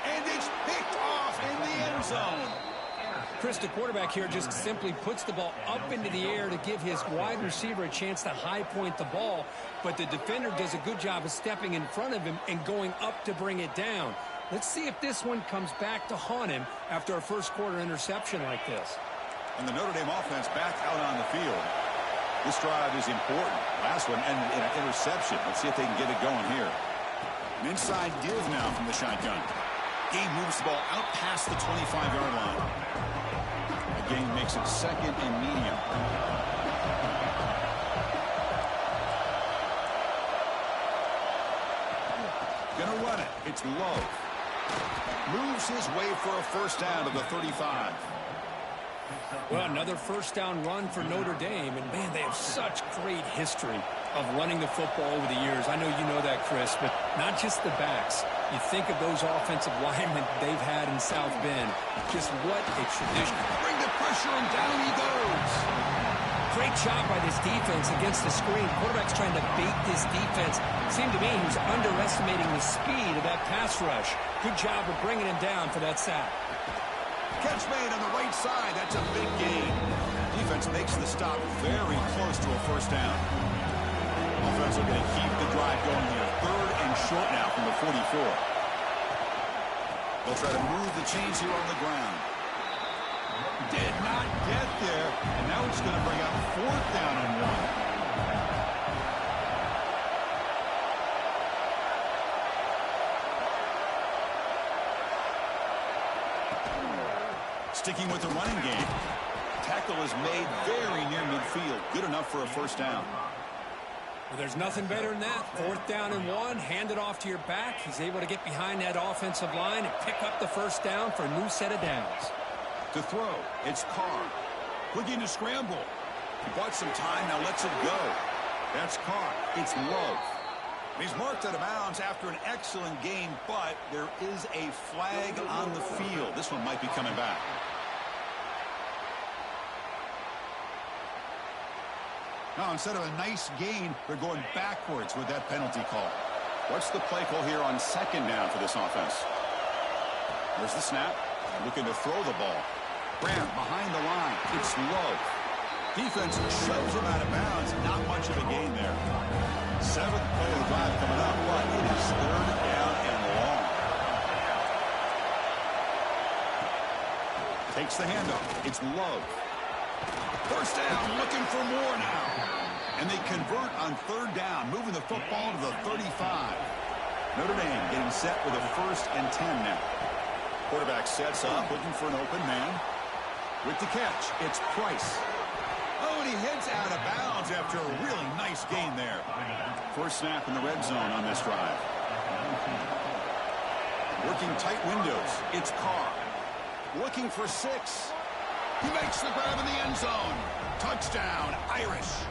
And it's picked off in the end zone. Chris, the quarterback here just simply puts the ball up into the air to give his wide receiver a chance to high point the ball. But the defender does a good job of stepping in front of him and going up to bring it down. Let's see if this one comes back to haunt him after a first quarter interception like this. And the Notre Dame offense back out on the field. This drive is important. Last one ended in an interception. Let's see if they can get it going here. An inside give now from the shotgun. Gabe moves the ball out past the 25-yard line. The game makes it second and medium. Gonna run it. It's Love. Moves his way for a first down to the 35. Well, another first down run for Notre Dame, and man, they have such great history of running the football over the years. I know you know that, Chris, but not just the backs. You think of those offensive linemen they've had in South Bend. Just what a tradition. Bring the pressure, and down he goes. Great job by this defense against the screen. Quarterback's trying to bait this defense. It seemed to me he was underestimating the speed of that pass rush. Good job of bringing him down for that sack. Catch made on the right side. That's a big gain. Defense makes the stop very close to a first down. Offense are going to keep the drive going here. Third and short now from the 44. They'll try to move the chains here on the ground. Did not get there. And now it's going to bring up fourth down and 1. Sticking with the running game. Tackle is made very near midfield. Good enough for a first down. Well, there's nothing better than that. 4th down and 1. Hand it off to your back. He's able to get behind that offensive line and pick up the first down for a new set of downs. To throw, it's Carr. Looking to scramble. He bought some time, now lets it go. That's Carr. It's Love. He's marked out of bounds after an excellent game, but there is a flag on the field. This one might be coming back. Now, instead of a nice gain, they're going backwards with that penalty call. What's the play call here on 2nd down for this offense? There's the snap. Looking to throw the ball. Graham behind the line. It's Love. Defense shoves him out of bounds. Not much of a gain there. 7th play of the drive coming up, but it is 3rd down and long. Takes the handoff. It's Love. First down, looking for more now. And they convert on 3rd down, moving the football to the 35. Notre Dame getting set with a 1st and 10 now. Quarterback sets up, looking for an open man. With the catch, it's Price. Oh, and he heads out of bounds after a really nice gain there. First snap in the red zone on this drive. Working tight windows, it's Carr. Looking for 6. He makes the grab in the end zone. Touchdown, Irish.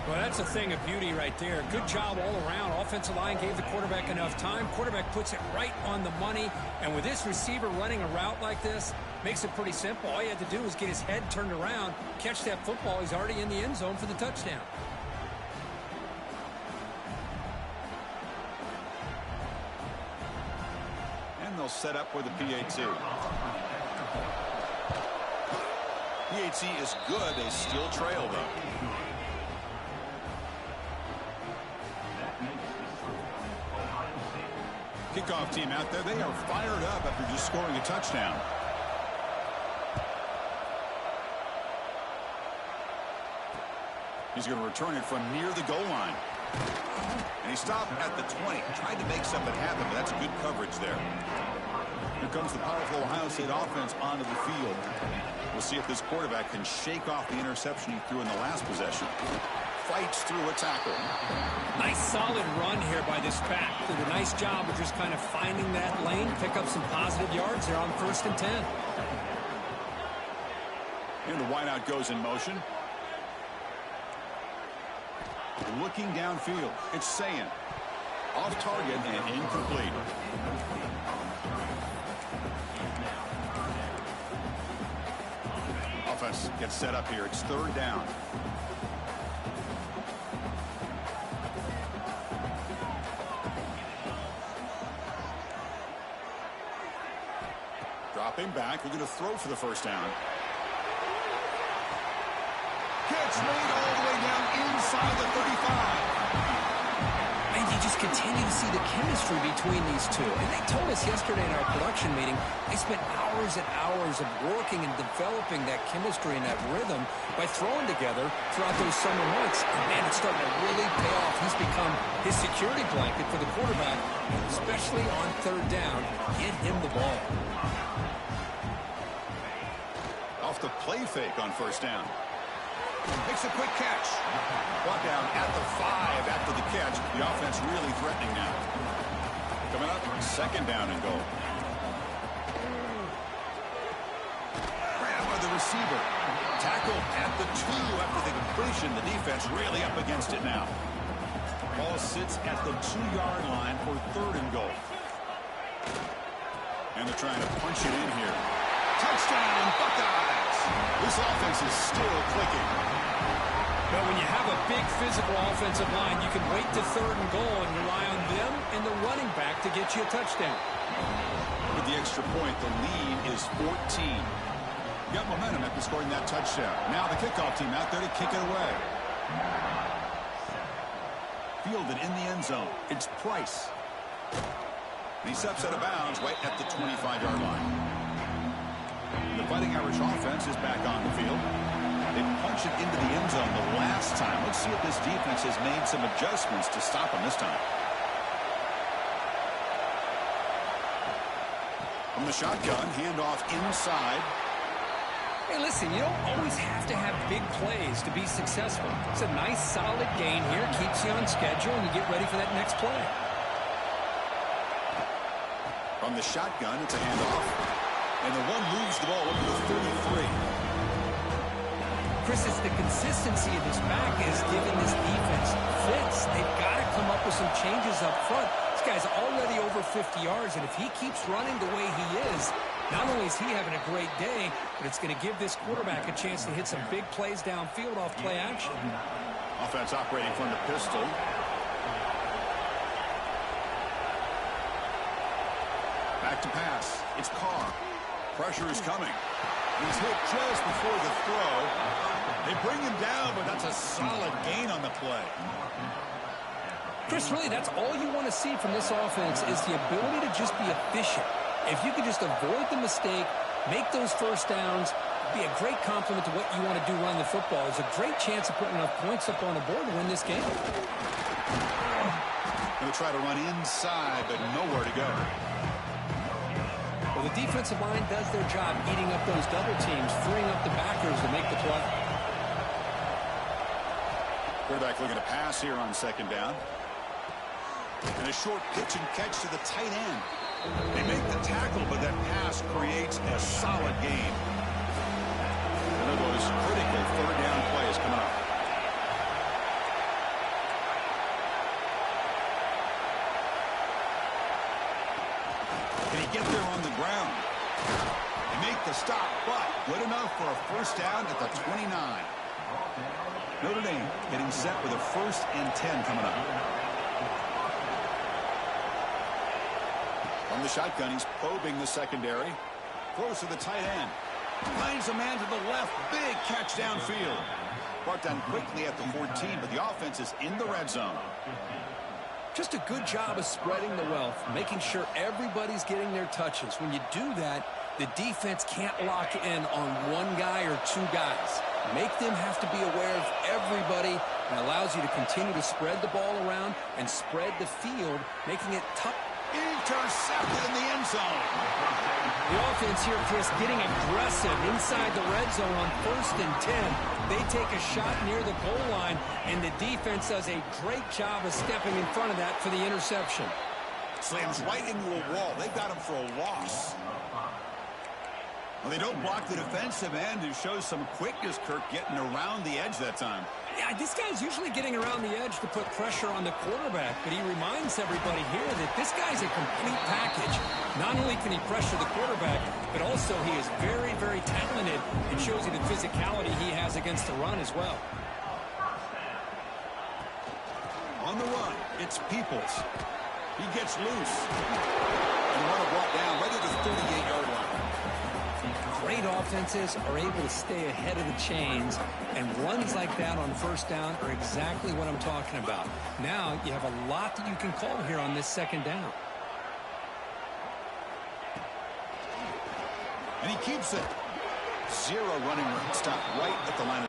Well, that's a thing of beauty right there. Good job all around. Offensive line gave the quarterback enough time. Quarterback puts it right on the money. And with this receiver running a route like this, makes it pretty simple. All you had to do was get his head turned around, catch that football. He's already in the end zone for the touchdown. And they'll set up with a PAT. PAT is good. They still trail, though. Kickoff team out there. They are fired up after just scoring a touchdown. He's going to return it from near the goal line. And he stopped at the 20. Tried to make something happen, but that's good coverage there. Here comes the powerful Ohio State offense onto the field. We'll see if this quarterback can shake off the interception he threw in the last possession. Fights through a tackle. Nice solid run here by this back. Did a nice job of just kind of finding that lane, pick up some positive yards there on 1st and 10. And the wideout goes in motion. Looking downfield. It's Sayin. Off target and incomplete. Offense gets set up here. It's 3rd down. Dropping back. We're going to throw for the first down. Catch made all the way down inside the 35. And you just continue to see the chemistry between these two. And they told us yesterday in our production meeting, they spent hours and hours of working and developing that chemistry and that rhythm by throwing together throughout those summer months. And man, it's starting to really pay off. He's become his security blanket for the quarterback, especially on 3rd down. Get him the ball. Off the play fake on 1st down. Makes a quick catch. Brought down at the 5 after the catch. The offense really threatening now. Coming up, 2nd down and goal. Grab by the receiver. Tackled at the 2 after the completion. The defense really up against it now. Ball sits at the 2-yard line for 3rd and goal. And they're trying to punch it in here. Touchdown, Buckeyes! This offense is still clicking. But when you have a big physical offensive line, you can wait to 3rd and goal and rely on them and the running back to get you a touchdown. With the extra point, the lead is 14. Got momentum after scoring that touchdown. Now the kickoff team out there to kick it away. Fielded in the end zone. It's Price. He steps out of bounds right at the 25-yard line. The Fighting Irish offense is back on the field. They punched it into the end zone the last time. Let's see if this defense has made some adjustments to stop them this time. From the shotgun, handoff inside. Hey, listen, you don't always have to have big plays to be successful. It's a nice, solid gain here. Keeps you on schedule, and you get ready for that next play. From the shotgun, it's a handoff. And the one moves the ball over to 33. Chris, it's the consistency of this back is giving this defense fits. They've got to come up with some changes up front. This guy's already over 50 yards, and if he keeps running the way he is, not only is he having a great day, but it's going to give this quarterback a chance to hit some big plays downfield off play action. Offense operating from the pistol. Back to pass. It's Carr. Pressure is coming. He's hit just before the throw. They bring him down, but that's a solid gain on the play. Chris, really, that's all you want to see from this offense is the ability to just be efficient. If you can just avoid the mistake, make those first downs, be a great compliment to what you want to do running the football. There's a great chance of putting enough points up on the board to win this game. Going to try to run inside, but nowhere to go. Well, the defensive line does their job eating up those double teams, freeing up the backers to make the play. Quarterback looking to pass here on second down. And a short pitch and catch to the tight end. They make the tackle, but that pass creates a solid gain. One of those critical third down plays coming up. Can he get there on the ground? They make the stop, but good enough for a first down at the 29. Notre Dame getting set with a 1st and 10 coming up. From the shotgun, he's probing the secondary. Throws to the tight end. Finds a man to the left. Big catch downfield. Brought down quickly at the 14, but the offense is in the red zone. Just a good job of spreading the wealth, making sure everybody's getting their touches. When you do that, the defense can't lock in on one guy or two guys. Make them have to be aware of everybody, and allows you to continue to spread the ball around and spread the field, making it tough. Intercepted in the end zone. The offense here, Chris, getting aggressive inside the red zone on 1st and 10. They take a shot near the goal line, and the defense does a great job of stepping in front of that for the interception. Slams right into a wall. They got him for a loss. Well, they don't block the defensive end, who shows some quickness, Kirk, getting around the edge that time. Yeah, this guy's usually getting around the edge to put pressure on the quarterback, but he reminds everybody here that this guy's a complete package. Not only can he pressure the quarterback, but also he is very, very talented and shows you the physicality he has against the run as well. On the run, it's Peoples. He gets loose. And runner brought down right at the 38-yard line. Great offenses are able to stay ahead of the chains, and runs like that on 1st down are exactly what I'm talking about. Now you have a lot that you can call here on this 2nd down. And he keeps it. 0 running room. Stop right at the line.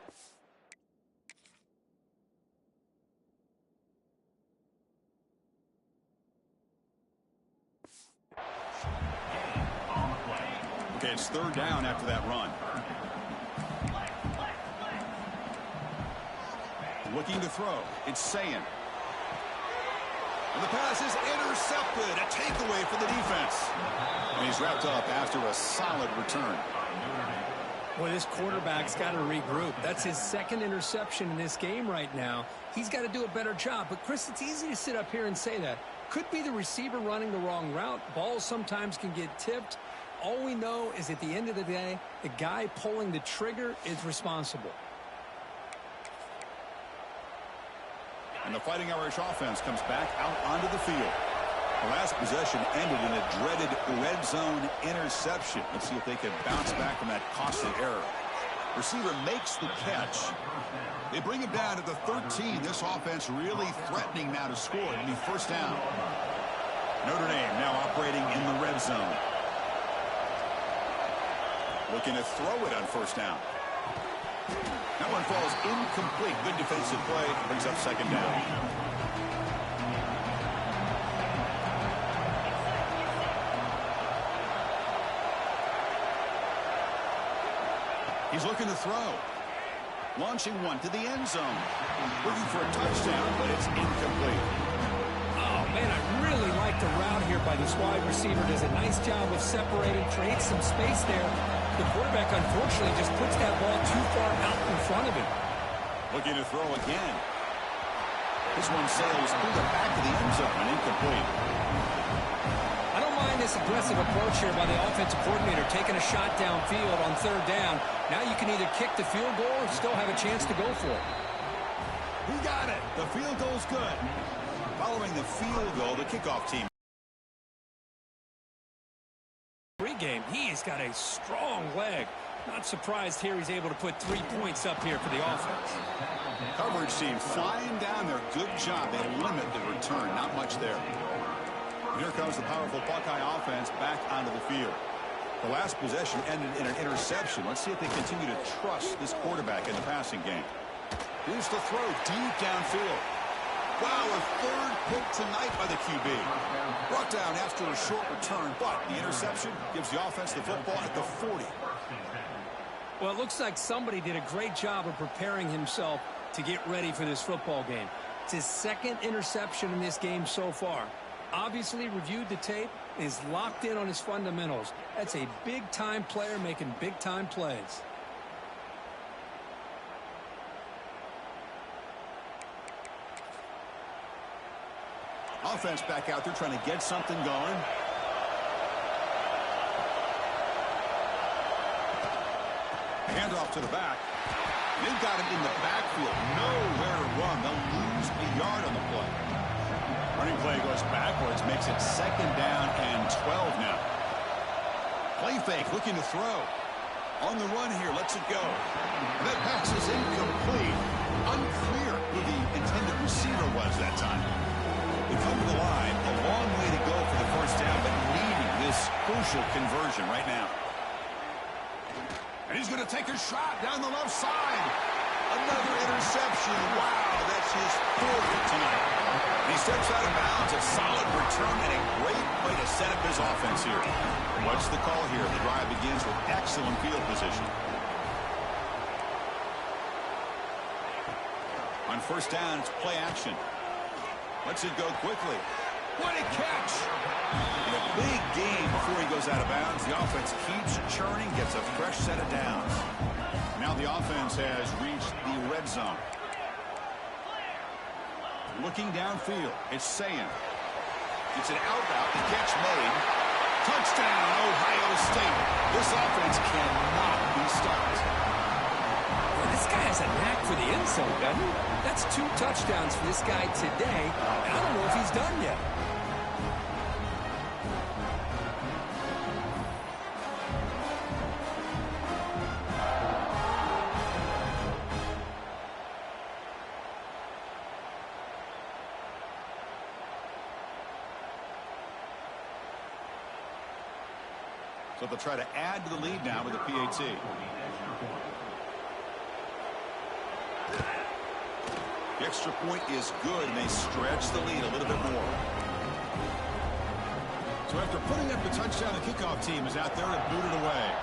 Okay, it's 3rd down after that run. Looking to throw. It's Sayin. And the pass is intercepted. A takeaway for the defense. And he's wrapped up after a solid return. Boy, this quarterback's got to regroup. That's his 2nd interception in this game right now. He's got to do a better job. But, Chris, it's easy to sit up here and say that. Could be the receiver running the wrong route. Balls sometimes can get tipped. All we know is at the end of the day, the guy pulling the trigger is responsible. And the Fighting Irish offense comes back out onto the field. The last possession ended in a dreaded red zone interception. Let's see if they can bounce back from that costly error. Receiver makes the catch. They bring him down to the 13. This offense really threatening now to score. It'll be 1st down. Notre Dame now operating in the red zone. Looking to throw it on 1st down. That one falls incomplete. Good defensive play. Brings up 2nd down. He's looking to throw. Launching one to the end zone. Looking for a touchdown, but it's incomplete. Oh, man, I really like the route here by this wide receiver. Does a nice job of separating, creates some space there. The quarterback, unfortunately, just puts that ball too far out in front of him. Looking to throw again. This one sails through the back of the end zone and incomplete. I don't mind this aggressive approach here by the offensive coordinator, taking a shot downfield on third down. Now you can either kick the field goal or still have a chance to go for it. He got it. The field goal's good. Following the field goal, the kickoff team. Pregame, he's got a strong leg. Not surprised here he's able to put 3 points up here for the offense. Coverage team flying down there. Good job. They limit the return. Not much there. Here comes the powerful Buckeye offense back onto the field. The last possession ended in an interception. Let's see if they continue to trust this quarterback in the passing game. Here's the throw deep downfield. Wow, a third pick tonight by the QB. Brought down after a short return, but the interception gives the offense the football at the 40. Well, it looks like somebody did a great job of preparing himself to get ready for this football game. It's his second interception in this game so far. Obviously reviewed the tape, is locked in on his fundamentals. That's a big-time player making big-time plays. Offense back out there trying to get something going. Handoff to the back. They've got him in the backfield. Nowhere to run. They'll lose a yard on the play. Running play goes backwards, makes it 2nd down and 12 now. Play fake, looking to throw. On the run here, lets it go. That pass is incomplete. Unclear who the intended receiver was that time. They come to the line, a long way to go for the first down, but needing this crucial conversion right now. And he's going to take a shot down the left side. Another interception. Wow, that's his 4th tonight. And he steps out of bounds. A solid return and a great way to set up his offense here. What's the call here? The drive begins with excellent field position. On first down, it's play action. Lets it go quickly. What a catch! In a big game before he goes out of bounds, the offense keeps churning, gets a fresh set of downs. Now the offense has reached the red zone. Looking downfield, it's Sayin. It's an out route, the catch made. Touchdown, Ohio State. This offense cannot be stopped. Well, this guy has a knack for the end zone, doesn't he? That's 2 touchdowns for this guy today, and I don't know if he's done yet. So they'll try to add to the lead now with a PAT. The extra point is good, and they stretch the lead a little bit more. So after putting up the touchdown, the kickoff team is out there to boot it away.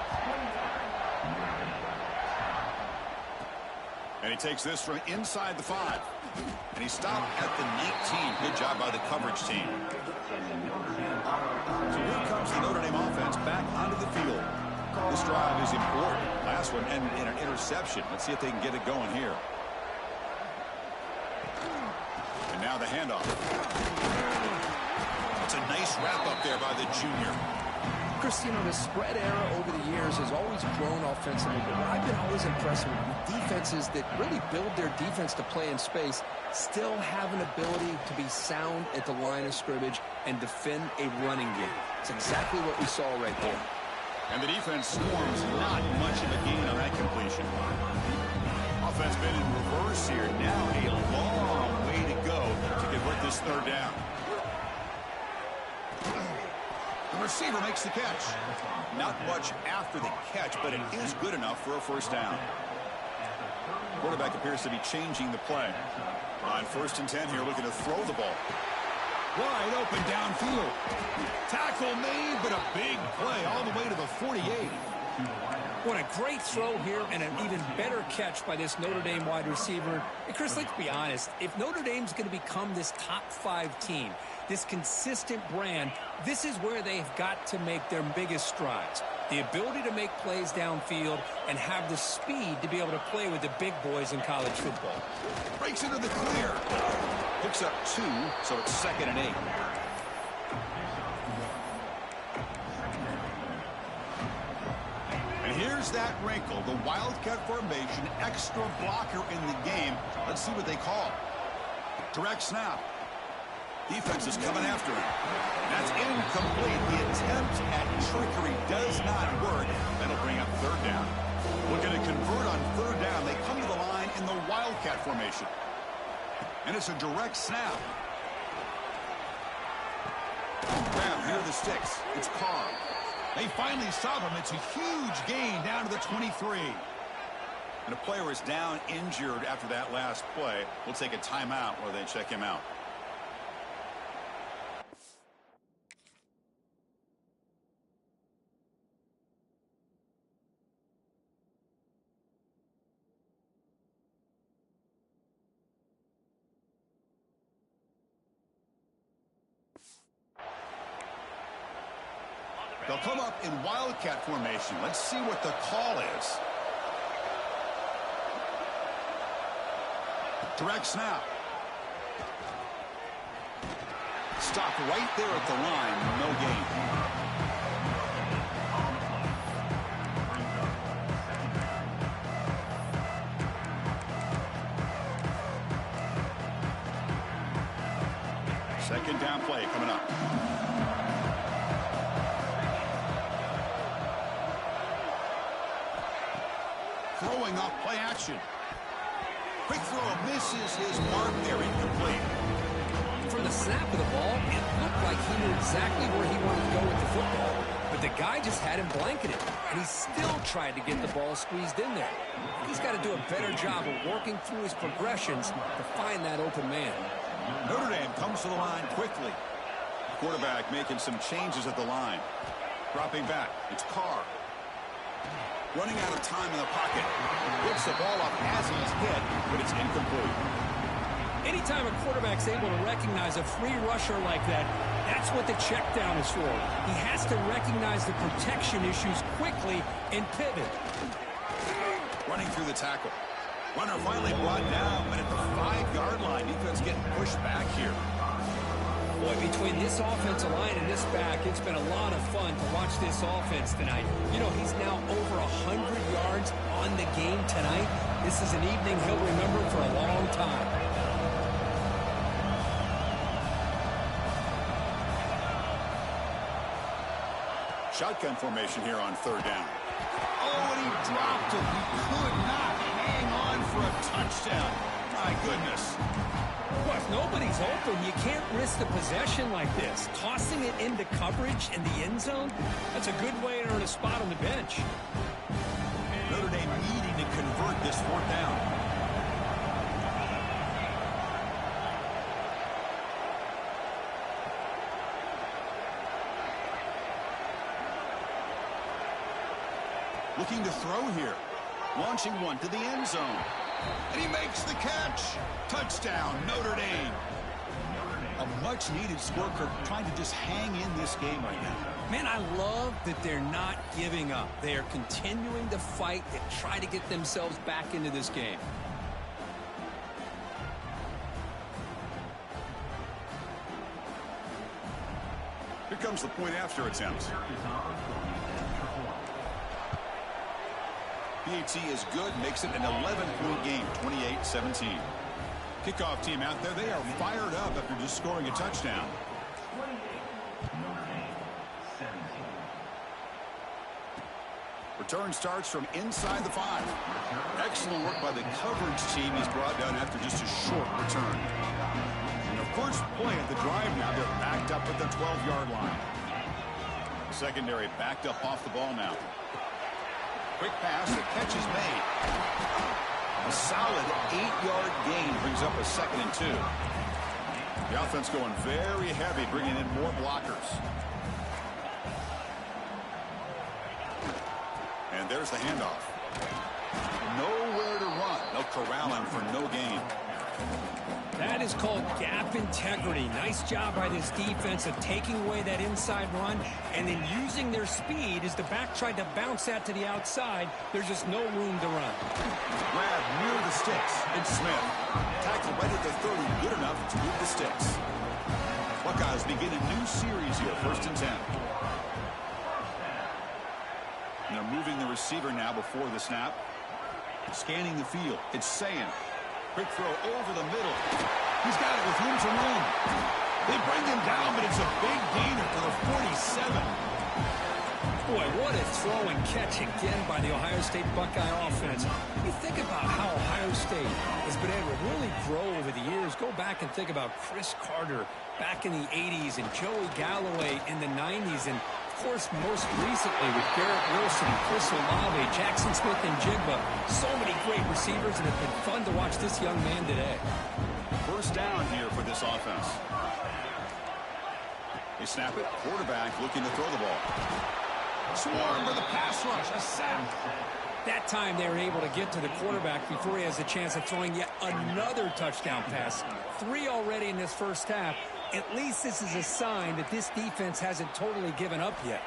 And he takes this from inside the 5. And he stopped at the 19. Good job by the coverage team. So here comes the Notre Dame offense back onto the field. This drive is important. Last one ended in an interception. Let's see if they can get it going here. And now the handoff. It's a nice wrap up there by the junior. Chris, you know, the spread era over the years has always grown offensively, but what I've been always impressed with defenses that really build their defense to play in space still have an ability to be sound at the line of scrimmage and defend a running game. It's exactly what we saw right there. And the defense swarms not much of a gain on that completion. Offense been in reverse here. Now a long way to go to convert this 3rd down. The receiver makes the catch. Not much after the catch, but it is good enough for a first down. Quarterback appears to be changing the play. On 1st and 10 here, looking to throw the ball. Wide open downfield. Tackle made, but a big play all the way to the 48. What a great throw here and an even better catch by this Notre Dame wide receiver. And Chris, let's be honest. If Notre Dame's going to become this top-5 team, this consistent brand, this is where they've got to make their biggest strides. The ability to make plays downfield and have the speed to be able to play with the big boys in college football. Breaks into the clear. Picks up 2, so it's 2nd and 8. And here's that wrinkle, the Wildcat formation, extra blocker in the game. Let's see what they call. Direct snap. Defense is coming after him. That's incomplete. The attempt at trickery does not work. That'll bring up 3rd down. Looking to convert on 3rd down. They come to the line in the Wildcat formation. And it's a direct snap. Grab near the sticks. It's Carr. They finally stop him. It's a huge gain down to the 23. And a player is down injured after that last play. We'll take a timeout while they check him out. They'll come up in Wildcat formation. Let's see what the call is. Direct snap. Stop right there at the line. No gain. Second down play coming up. Throwing off play action. Quick throw misses his mark there, incomplete. From the snap of the ball, it looked like he knew exactly where he wanted to go with the football. But the guy just had him blanketed, and he still tried to get the ball squeezed in there. He's got to do a better job of working through his progressions to find that open man. Notre Dame comes to the line quickly. Quarterback making some changes at the line. Dropping back. It's Carr. Running out of time in the pocket. Picks the ball up as he's hit, but it's incomplete. Anytime a quarterback's able to recognize a free rusher like that, that's what the check down is for. He has to recognize the protection issues quickly and pivot. Running through the tackle. Runner finally brought down, but at the 5-yard line, defense getting pushed back here. Boy, between this offensive line and this back, it's been a lot of fun to watch this offense tonight. You know, he's now over 100 yards on the game tonight. This is an evening he'll remember for a long time. Shotgun formation here on 3rd down. Oh, and he dropped it. He could not hang on for a touchdown. My goodness. Well, if nobody's open, you can't risk the possession like this. Tossing it into coverage in the end zone, that's a good way to earn a spot on the bench. Notre Dame needing to convert this 4th down. Looking to throw here. Launching one to the end zone. And he makes the catch. Touchdown, Notre Dame. A much-needed scorecard trying to just hang in this game right now. Man, I love that they're not giving up. They are continuing to fight and try to get themselves back into this game. Here comes the point after attempt. PAT is good, makes it an 11-point game, 28-17. Kickoff team out there, they are fired up after just scoring a touchdown. Return starts from inside the 5. Excellent work by the coverage team. He's brought down after just a short return. And the first play of the drive now, they're backed up at the 12-yard line. Secondary backed up off the ball now. Quick pass, the catch is made. A solid 8-yard gain brings up a 2nd and 2. The offense going very heavy, bringing in more blockers. And there's the handoff. Nowhere to run. They'll corral him for no gain. That is called gap integrity. Nice job by this defense of taking away that inside run and then using their speed as the back tried to bounce that to the outside. There's just no room to run. Grab near the sticks. It's Smith. Tackle right at the 30. Good enough to move the sticks. Buckeyes begin a new series here. 1st and 10. And they're moving the receiver now before the snap. Scanning the field. It's Sayin. Quick throw over the middle. He's got it with room to run. They bring him down, but it's a big gainer to the 47. Boy, what a throw and catch again by the Ohio State Buckeye offense. You think about how Ohio State has been able to really grow over the years. Go back and think about Chris Carter back in the 80s and Joey Galloway in the 90s. And, of course, most recently with Garrett Wilson, Chris Olave, Jackson Smith, and Jigba. So many great receivers, and it's been fun to watch this young man today. 1st down here for this offense. They snap it. Quarterback looking to throw the ball. Swarm for the pass rush. A sack. That time they were able to get to the quarterback before he has a chance of throwing yet another touchdown pass. 3 already in this first half. At least this is a sign that this defense hasn't totally given up yet.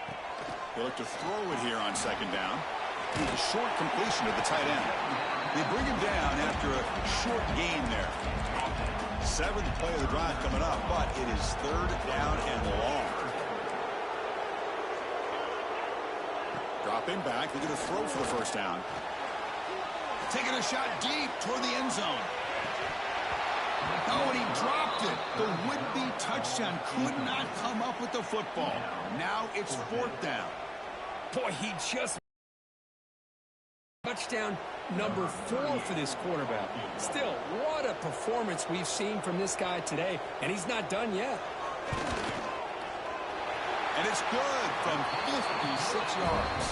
They look to throw it here on 2nd down. A short completion to the tight end. They bring him down after a short gain there. 7th play of the drive coming up, but it is 3rd down and long. Dropping back, they're going to throw for the 1st down. Taking a shot deep toward the end zone. Oh, and he dropped it. The would-be touchdown could not come up with the football. Now it's 4th down. Boy, he just... touchdown number 4 for this quarterback. Still, what a performance we've seen from this guy today, and he's not done yet. And it's good from 56 yards.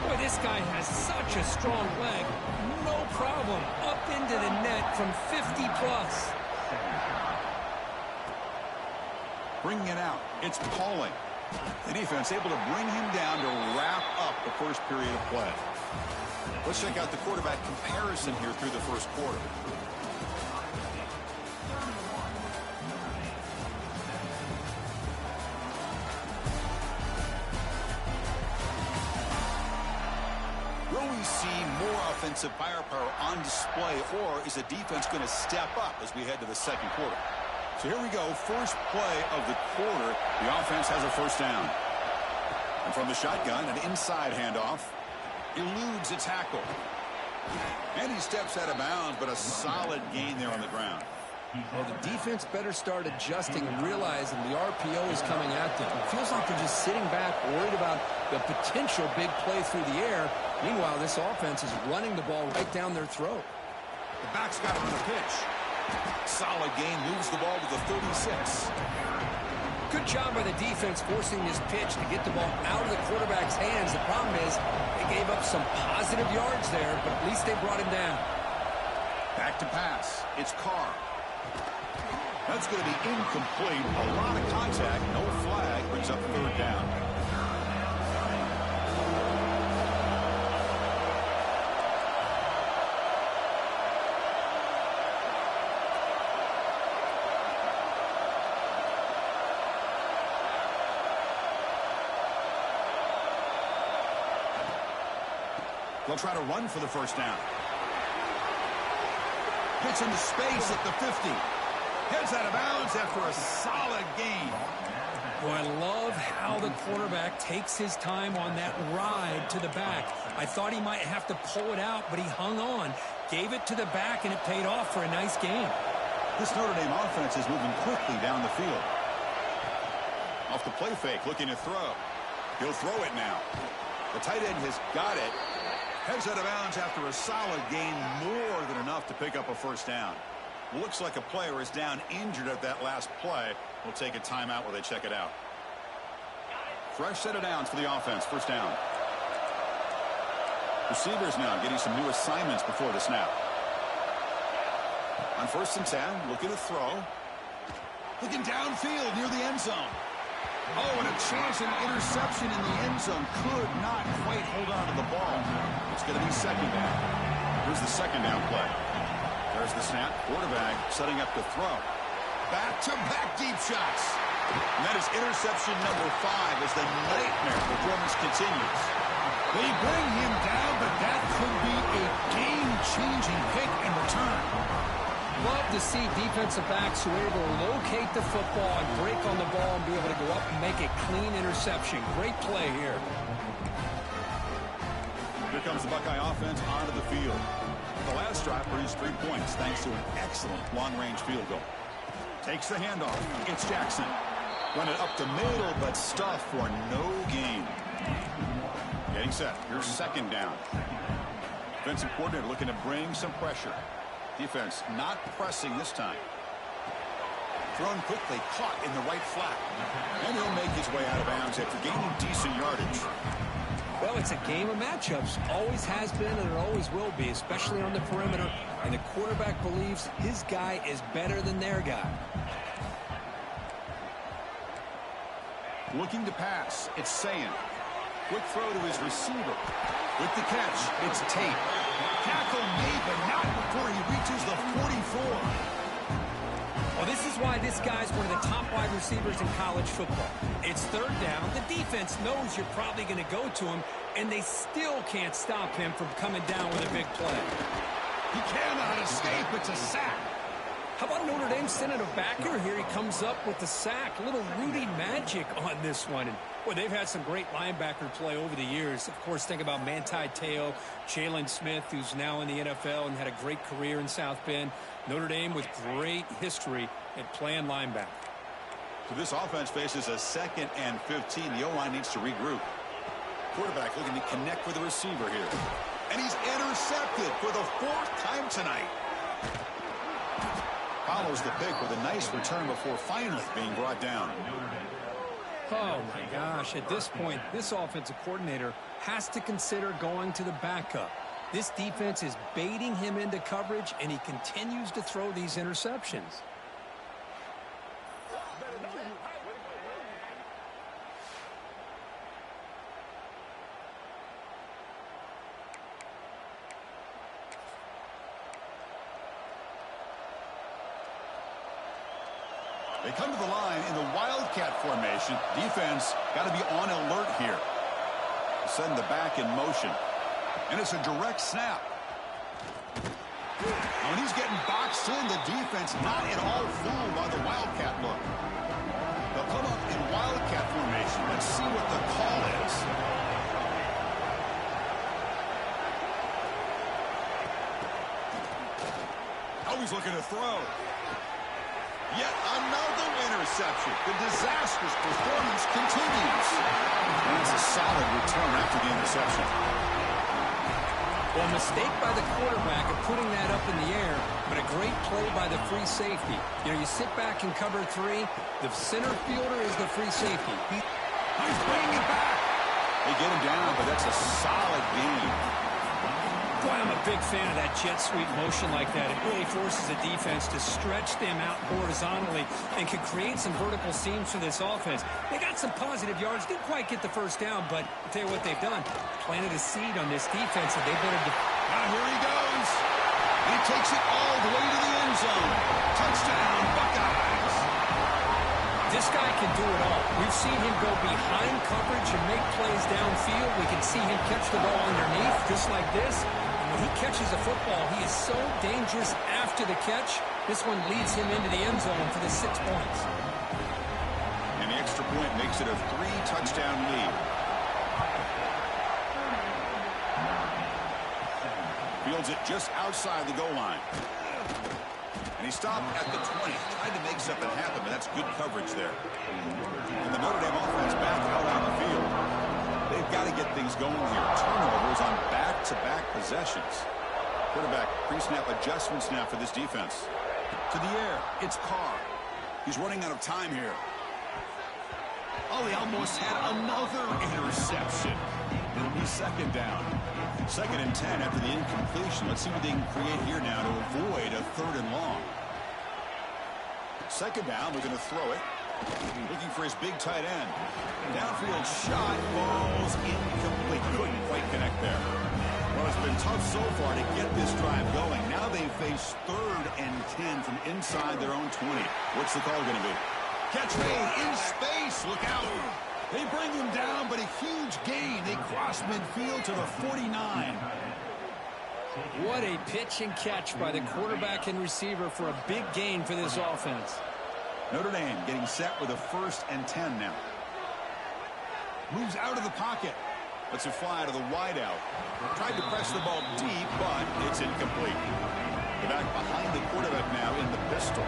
Boy, this guy has such a strong leg. No problem. Up into the net from 50-plus. Bringing it out. It's Pauling. The defense able to bring him down to wrap up the first period of play. Let's check out the quarterback comparison here through the first quarter. Will we see more offensive firepower on display, or is the defense going to step up as we head to the 2nd quarter? So here we go. First play of the quarter. The offense has a 1st down. And from the shotgun, an inside handoff. Eludes a tackle. And he steps out of bounds, but a solid gain there on the ground. Well, the defense better start adjusting and realizing the RPO is coming at them. It feels like they're just sitting back, worried about the potential big play through the air. Meanwhile, this offense is running the ball right down their throat. The back's got it on the pitch. Solid gain, moves the ball to the 36. Good job by the defense forcing this pitch to get the ball out of the quarterback's hands. The problem is they gave up some positive yards there, but at least they brought him down. Back to pass. It's Carr. That's going to be incomplete. A lot of contact. No flag. Brings up 3rd down. They'll try to run for the 1st down. Gets into space at the 50. Heads out of bounds after a solid gain. Boy, I love how the quarterback takes his time on that ride to the back. I thought he might have to pull it out, but he hung on. Gave it to the back, and it paid off for a nice gain. This Notre Dame offense is moving quickly down the field. Off the play fake, looking to throw. He'll throw it now. The tight end has got it. Heads out of bounds after a solid gain, more than enough to pick up a 1st down. Looks like a player is down injured at that last play. We'll take a timeout while they check it out. Fresh set of downs for the offense. 1st down. Receivers now getting some new assignments before the snap. On 1st and 10, looking to throw. Looking downfield near the end zone. Oh, and a chance at an interception in the end zone. Could not quite hold on to the ball. It's going to be second down. Here's the second down play. There's the snap. Quarterback setting up to throw. Back-to-back deep shots. And that is interception number 5 as the nightmare performance continues. They bring him down, but that could be a game-changing pick and return. Love to see defensive backs who are able to locate the football and break on the ball and be able to go up and make a clean interception. Great play here. Here comes the Buckeye offense onto the field. The last drive produced 3 points thanks to an excellent long-range field goal. Takes the handoff. It's Jackson. Run it up the middle, but stuff for no gain. Getting set. Here's second down. Defensive coordinator looking to bring some pressure. Defense not pressing this time. Thrown quickly, caught in the right flat. And he'll make his way out of bounds after gaining decent yardage. Well, it's a game of matchups. Always has been and it always will be, especially on the perimeter. And the quarterback believes his guy is better than their guy. Looking to pass. It's Sayin. Quick throw to his receiver. With the catch, it's Tate. Tackle made, but not before he reaches the 44. Well, this is why this guy's one of the top wide receivers in college football. It's third down. The defense knows you're probably going to go to him, and they still can't stop him from coming down with a big play. He cannot escape. It's a sack. How about Notre Dame sending a backer? Here he comes up with the sack. A little Rudy magic on this one. And, boy, they've had some great linebacker play over the years. Of course, think about Manti Te'o, Jalen Smith, who's now in the NFL and had a great career in South Bend. Notre Dame with great history at playing linebacker. So this offense faces a 2nd and 15. The O-line needs to regroup. Quarterback looking to connect with the receiver here. And he's intercepted for the 4th time tonight. Follows the pick with a nice return before finally being brought down. Oh, my gosh. At this point, this offensive coordinator has to consider going to the backup. This defense is baiting him into coverage, and he continues to throw these interceptions. They come to the line in the Wildcat formation. Defense got to be on alert here. Send the back in motion. And it's a direct snap. When he's getting boxed in, the defense not at all fooled by the Wildcat look. They'll come up in Wildcat formation. Let's see what the call is. Oh, he's looking to throw. Yet another interception. The disastrous performance continues. And it's a solid return after the interception. Well, mistake by the quarterback of putting that up in the air, but a great play by the free safety. You know, you sit back and cover 3. The center fielder is the free safety. He's bringing it back. They get him down, but that's a solid game. Boy, I'm a big fan of that jet sweep motion like that. It really forces the defense to stretch them out horizontally and can create some vertical seams for this offense. They got some positive yards. Didn't quite get the first down, but I'll tell you what they've done. Planted a seed on this defense, and they've been here he goes. He takes it all the way to the end zone. Touchdown, Buckeyes. This guy can do it all. We've seen him go behind coverage and make plays downfield. We can see him catch the ball underneath, just like this. When he catches a football, he is so dangerous after the catch. This one leads him into the end zone for the 6 points. And the extra point makes it a 3-touchdown lead. Fields it just outside the goal line. And he stopped at the 20. Tried to make something happen, but that's good coverage there. And the Notre Dame offense back out on the field. They've got to get things going here. Turnovers on back-to-back possessions. Quarterback pre-snap adjustments now for this defense. To the air, it's Carr. He's running out of time here. Oh, he almost had another interception. It'll be second down. 2nd and 10 after the incompletion. Let's see what they can create here now to avoid a 3rd and long. Second down, they're going to throw it. Looking for his big tight end. Downfield shot falls incomplete. Couldn't quite connect there. Well, it's been tough so far to get this drive going. Now they face 3rd and 10 from inside their own 20. What's the call going to be? Catch made in space. Look out. They bring him down, but a huge gain. They cross midfield to the 49. What a pitch and catch by the quarterback and receiver for a big gain for this offense. Notre Dame getting set with a 1st and 10 now. Moves out of the pocket. Lets it fly to the wideout. Tried to press the ball deep, but it's incomplete. The back behind the quarterback now in the pistol.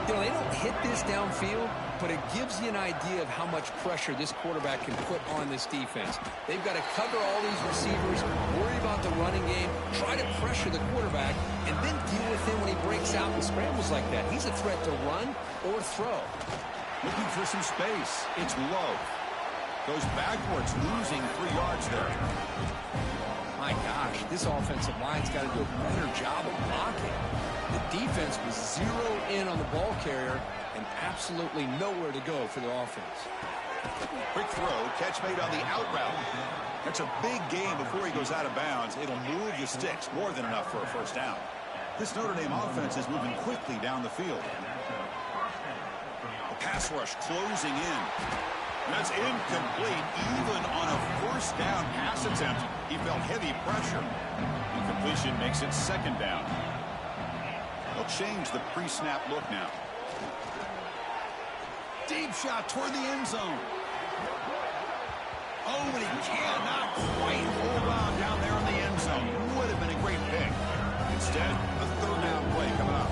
You know, they don't hit this downfield, but it gives you an idea of how much pressure this quarterback can put on this defense. They've got to cover all these receivers, worry about the running game, try to pressure the quarterback, and then deal with him when he breaks out and scrambles like that. He's a threat to run or throw. Looking for some space. It's low. Goes backwards, losing 3 yards there. My gosh, this offensive line's got to do a better job of blocking. The defense was zeroed in on the ball carrier and absolutely nowhere to go for the offense. Quick throw, catch made on the out route. That's a big gain before he goes out of bounds. It'll move the sticks, more than enough for a 1st down. This Notre Dame offense is moving quickly down the field. The pass rush closing in. That's incomplete. Even on a 1st down pass attempt, he felt heavy pressure. Incompletion makes it 2nd down. They'll change the pre-snap look now. Deep shot toward the end zone. Oh, but he cannot quite hold on down there in the end zone. Would have been a great pick. Instead, a 3rd down play coming up.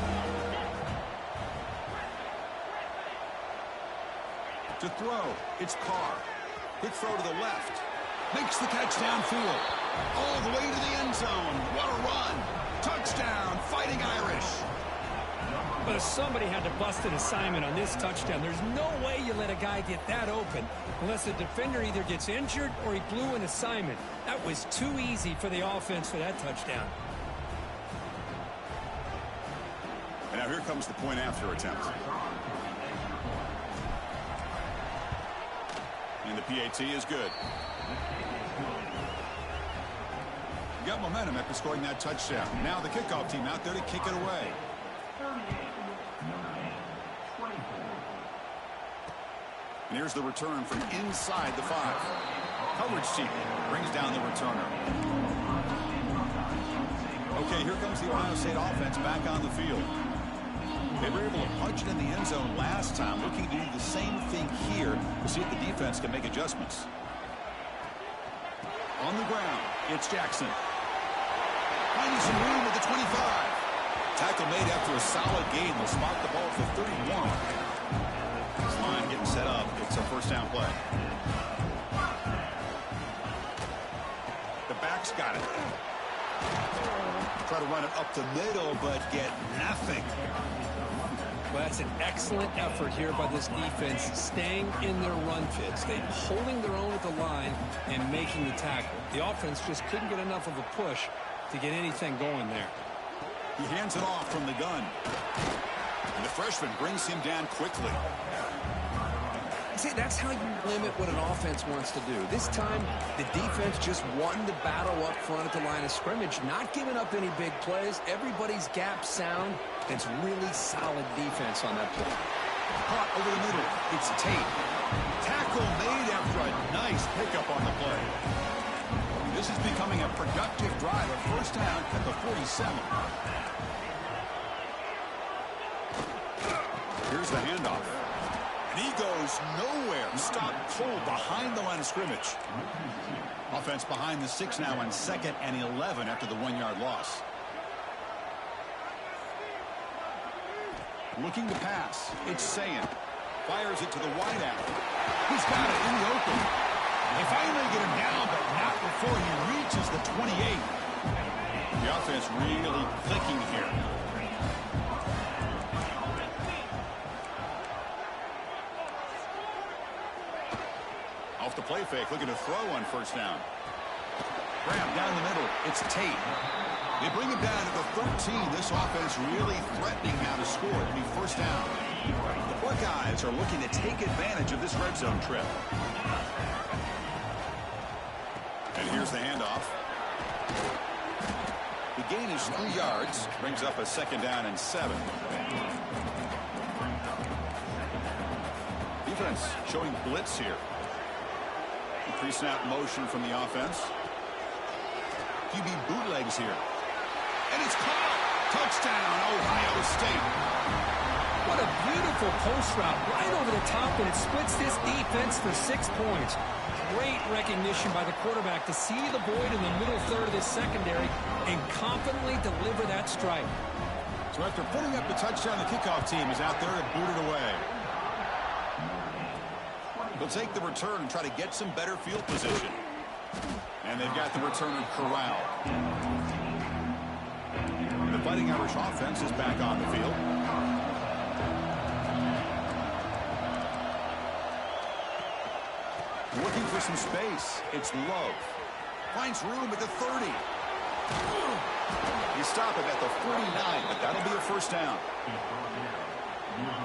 To throw, it's Carr. Quick throw to the left. Makes the catch downfield. All the way to the end zone. What a run. Touchdown, Fighting Irish. But somebody had to bust an assignment on this touchdown. There's no way you let a guy get that open unless the defender either gets injured or he blew an assignment. That was too easy for the offense for that touchdown. And now here comes the point after attempt. And the PAT is good. You got momentum after scoring that touchdown. Now the kickoff team out there to kick it away. And here's the return from inside the 5. Coverage team brings down the returner. Okay, here comes the Ohio State offense back on the field. They were able to punch it in the end zone last time, looking to do the same thing here to see if the defense can make adjustments. On the ground, it's Jackson. Finding some room at the 25. Tackle made after a solid gain. They'll spot the ball for 31. This line getting set up. It's a 1st down play. The back's got it. Try to run it up the middle, but get nothing. Well, that's an excellent effort here by this defense, staying in their run fits. They're holding their own at the line and making the tackle. The offense just couldn't get enough of a push to get anything going there. He hands it off from the gun. And the freshman brings him down quickly. See, that's how you limit what an offense wants to do. This time, the defense just won the battle up front at the line of scrimmage, not giving up any big plays. Everybody's gap sound. It's really solid defense on that play. Caught over the middle. It's Tate. Tackle made after a nice pickup on the play. This is becoming a productive drive. A 1st down at the 47. Here's the handoff. And he goes nowhere. Stopped cold behind the line of scrimmage. Offense behind the 6 now on 2nd and 11 after the 1-yard loss. Looking to pass. It's Sayin. Fires it to the wideout. He's got it in the open. They finally get him down, but not before he reaches the 28. The offense really clicking here. Off the play fake, looking to throw on 1st down. Grab down the middle. It's Tate. They bring him down to the 13. This offense really threatening now to score. It'll be first down. The Buckeyes are looking to take advantage of this red zone trip. And here's the handoff. The gain is 3 yards. Brings up a 2nd down and 7. Defense showing blitz here. Pre-snap motion from the offense. QB bootlegs here. And it's caught. Touchdown, Ohio State. What a beautiful post route right over the top, and it splits this defense for 6 points. Great recognition by the quarterback to see the void in the middle third of this secondary and confidently deliver that strike. So after putting up the touchdown, the kickoff team is out there to boot it away. They'll take the return and try to get some better field position. And they've got the returner corralled. The Fighting Irish offense is back on the field. Looking for some space. It's Love. Finds room at the 30. You stop it at the 49, but that'll be a first down.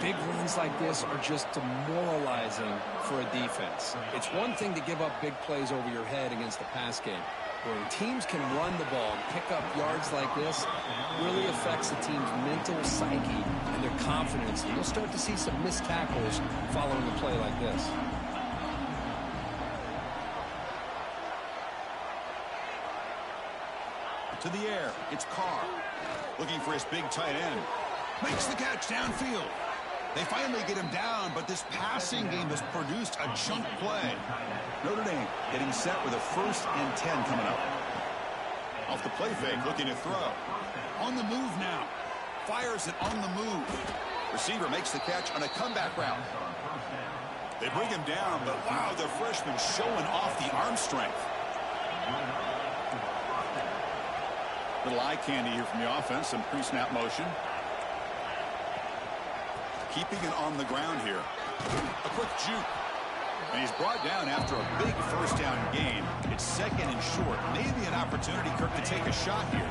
Big runs like this are just demoralizing for a defense. It's one thing to give up big plays over your head against the pass game. When teams can run the ball and pick up yards like this, it really affects the team's mental psyche and their confidence. You'll start to see some missed tackles following a play like this. To the air, it's Carr. Looking for his big tight end. Makes the catch downfield. They finally get him down, but this passing game has produced a chunk play. Notre Dame getting set with a 1st and 10 coming up. Off the play fake, looking to throw. On the move now. Fires it on the move. Receiver makes the catch on a comeback route. They bring him down, but wow, the freshman showing off the arm strength. Little eye candy here from the offense, some pre-snap motion. Keeping it on the ground here. A quick juke. And he's brought down after a big first down gain. It's 2nd and short. Maybe an opportunity, Kirk, to take a shot here.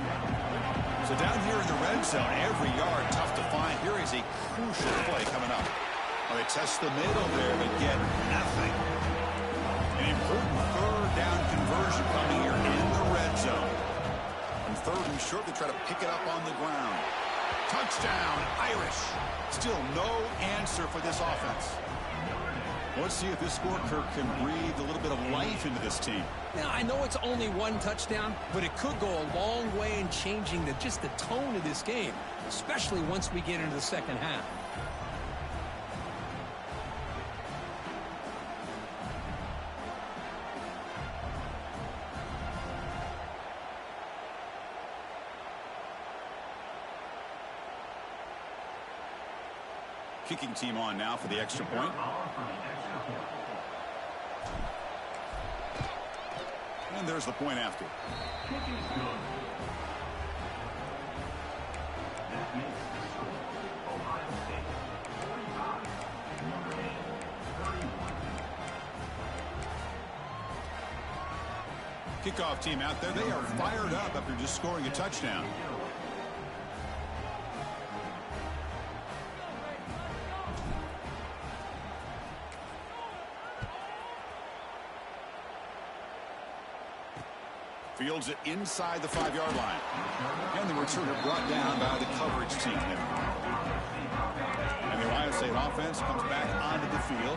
So down here in the red zone, every yard tough to find. Here is a crucial play coming up. Well, they test the middle there, but get nothing. An important 3rd down conversion coming here in the red zone. And 3rd and short, they try to pick it up on the ground. Touchdown, Irish. Still no answer for this offense. Let's see if this score, Kirk, can breathe a little bit of life into this team. Now, I know it's only 1 touchdown, but it could go a long way in changing just the tone of this game, especially once we get into the second half. Kicking team on now for the extra point. And there's the point after. Kickoff team out there. They are fired up after just scoring a touchdown. Fields it inside the 5-yard line. And the returner brought down by the coverage team there. And the Ohio State offense comes back onto the field.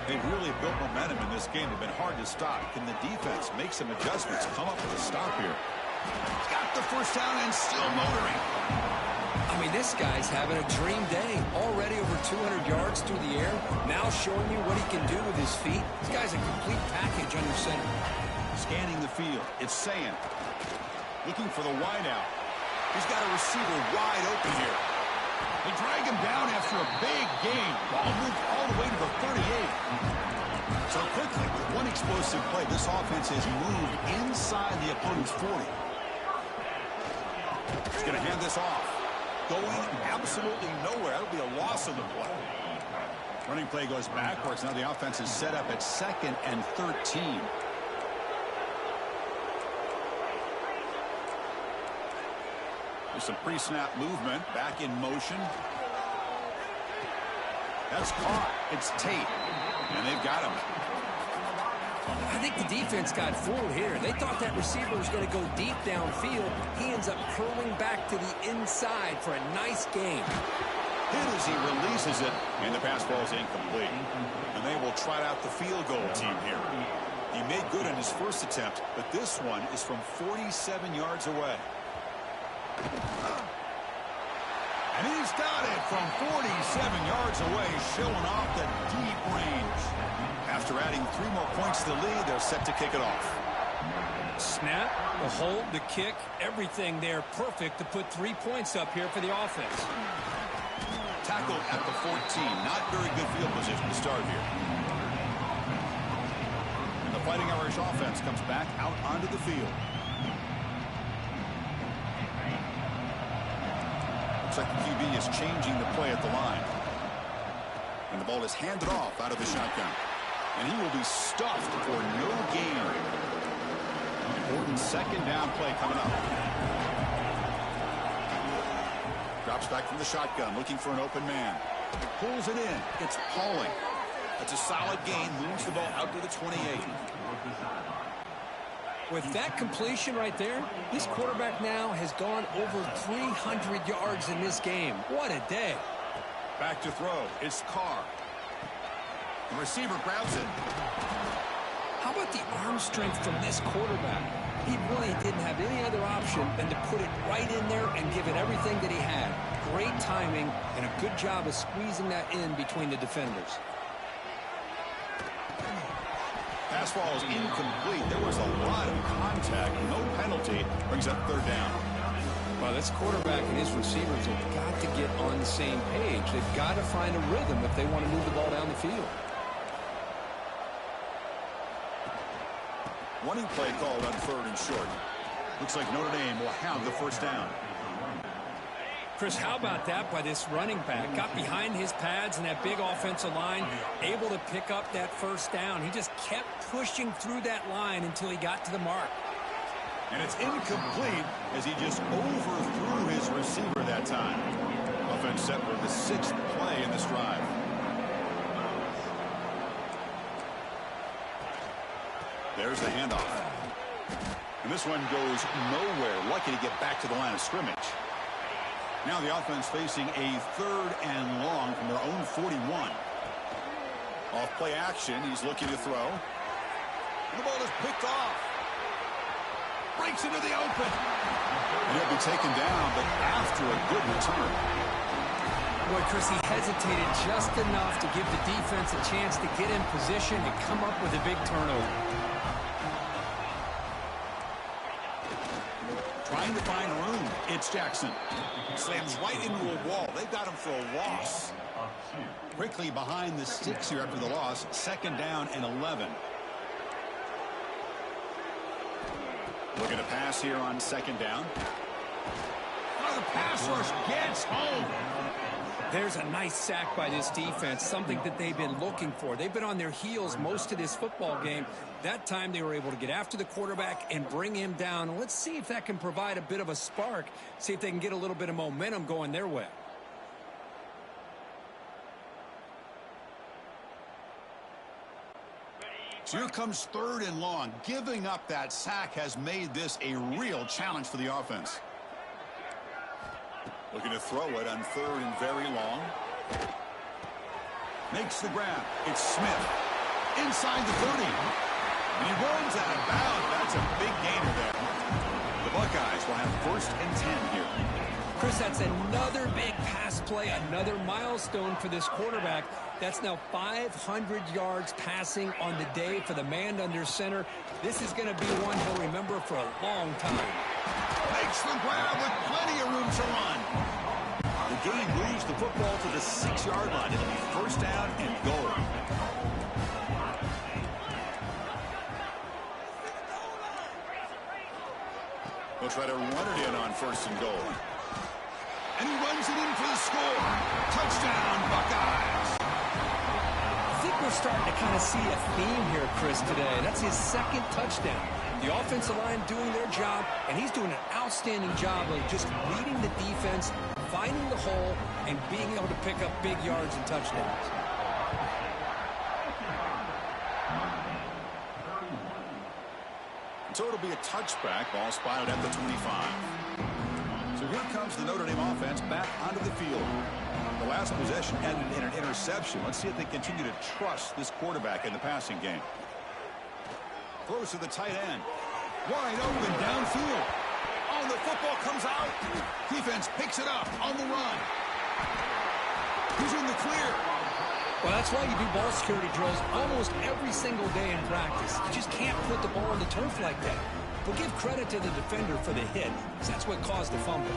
They've really built momentum in this game. They've been hard to stop. Can the defense make some adjustments, come up with a stop here? Got the first down and still motoring. I mean, this guy's having a dream day. Already over 200 yards through the air. Now showing you what he can do with his feet. This guy's a complete package under center. Scanning the field. It's Sayan. Looking for the wideout. He's got a receiver wide open here. They drag him down after a big gain. Ball moved all the way to the 38. So quickly, with one explosive play, this offense has moved inside the opponent's 40. He's going to hand this off. Going absolutely nowhere. That'll be a loss of the play. Running play goes backwards. Now the offense is set up at 2nd and 13. There's some pre-snap movement. Back in motion. That's caught. It's Tate. And they've got him. I think the defense got fooled here. They thought that receiver was going to go deep downfield. He ends up curling back to the inside for a nice gain. Hit as he releases it, and the pass ball is incomplete. And they will try out the field goal team here. He made good on his first attempt, but this one is from 47 yards away. And he's got it from 47 yards away, showing off the deep range. After adding 3 more points to the lead, they're set to kick it off. Snap, the hold, the kick, everything there perfect to put 3 points up here for the offense. Tackled at the 14. Not very good field position to start here. And the Fighting Irish offense comes back out onto the field. Looks like the QB is changing the play at the line. And the ball is handed off out of the shotgun. And he will be stuffed for no gain. Important second down play coming up. Drops back from the shotgun, looking for an open man. Pulls it in. It's Pauling. That's a solid gain. Moves the ball out to the 28. With that completion right there, this quarterback now has gone over 300 yards in this game. What a day. Back to throw. It's Carr. The receiver grabs it. How about the arm strength from this quarterback? He really didn't have any other option than to put it right in there and give it everything that he had. Great timing and a good job of squeezing that in between the defenders. Pass ball is incomplete. There was a lot of contact. No penalty. Brings up third down. Well, this quarterback and his receivers have got to get on the same page. They've got to find a rhythm if they want to move the ball down the field. Running play called on third and short. Looks like Notre Dame will have the first down. Chris, how about that by this running back? Got behind his pads and that big offensive line, able to pick up that first down. He just kept pushing through that line until he got to the mark. And it's incomplete as he just overthrew his receiver that time. Offense set for the 6th play in this drive. There's the handoff. And this one goes nowhere. Lucky to get back to the line of scrimmage. Now the offense facing a 3rd and long from their own 41. Off play action. He's looking to throw. And the ball is picked off. Breaks into the open. And he'll be taken down, but after a good return. Boy, Chris, he hesitated just enough to give the defense a chance to get in position and come up with a big turnover. Trying to find room. It's Jackson. Slams right into a wall. They've got him for a loss. Quickly behind the sticks here after the loss. 2nd down and 11. Looking to pass here on 2nd down. Oh, the pass rush gets home. There's a nice sack by this defense, something that they've been looking for. They've been on their heels most of this football game. That time they were able to get after the quarterback and bring him down. And let's see if that can provide a bit of a spark, see if they can get a little bit of momentum going their way. So here comes 3rd and long. Giving up that sack has made this a real challenge for the offense. Looking to throw it on 3rd and very long. Makes the grab. It's Smith. Inside the 30. And he runs out of bounds. That's a big gainer there. The Buckeyes will have 1st and 10 here. Chris, that's another big pass play, another milestone for this quarterback. That's now 500 yards passing on the day for the man under center. This is going to be one he'll remember for a long time. Makes the grab with plenty of room to run. The game moves the football to the 6-yard line. It'll be 1st down and goal. They'll try to run it in on 1st and goal. And he runs it in for the score. Touchdown, Buckeyes. I think we're starting to kind of see a theme here, Chris, today. That's his 2nd touchdown. The offensive line doing their job, and he's doing an outstanding job of just leading the defense, finding the hole, and being able to pick up big yards and touchdowns. So it'll be a touchback. Ball spotted at the 25. So here comes the Notre Dame offense back onto the field. The last possession ended in an interception. Let's see if they continue to trust this quarterback in the passing game. Throws to the tight end. Wide open downfield. Oh, the football comes out. Defense picks it up on the run. He's in the clear. Well, that's why you do ball security drills almost every single day in practice. You just can't put the ball on the turf like that. But give credit to the defender for the hit, because that's what caused the fumble.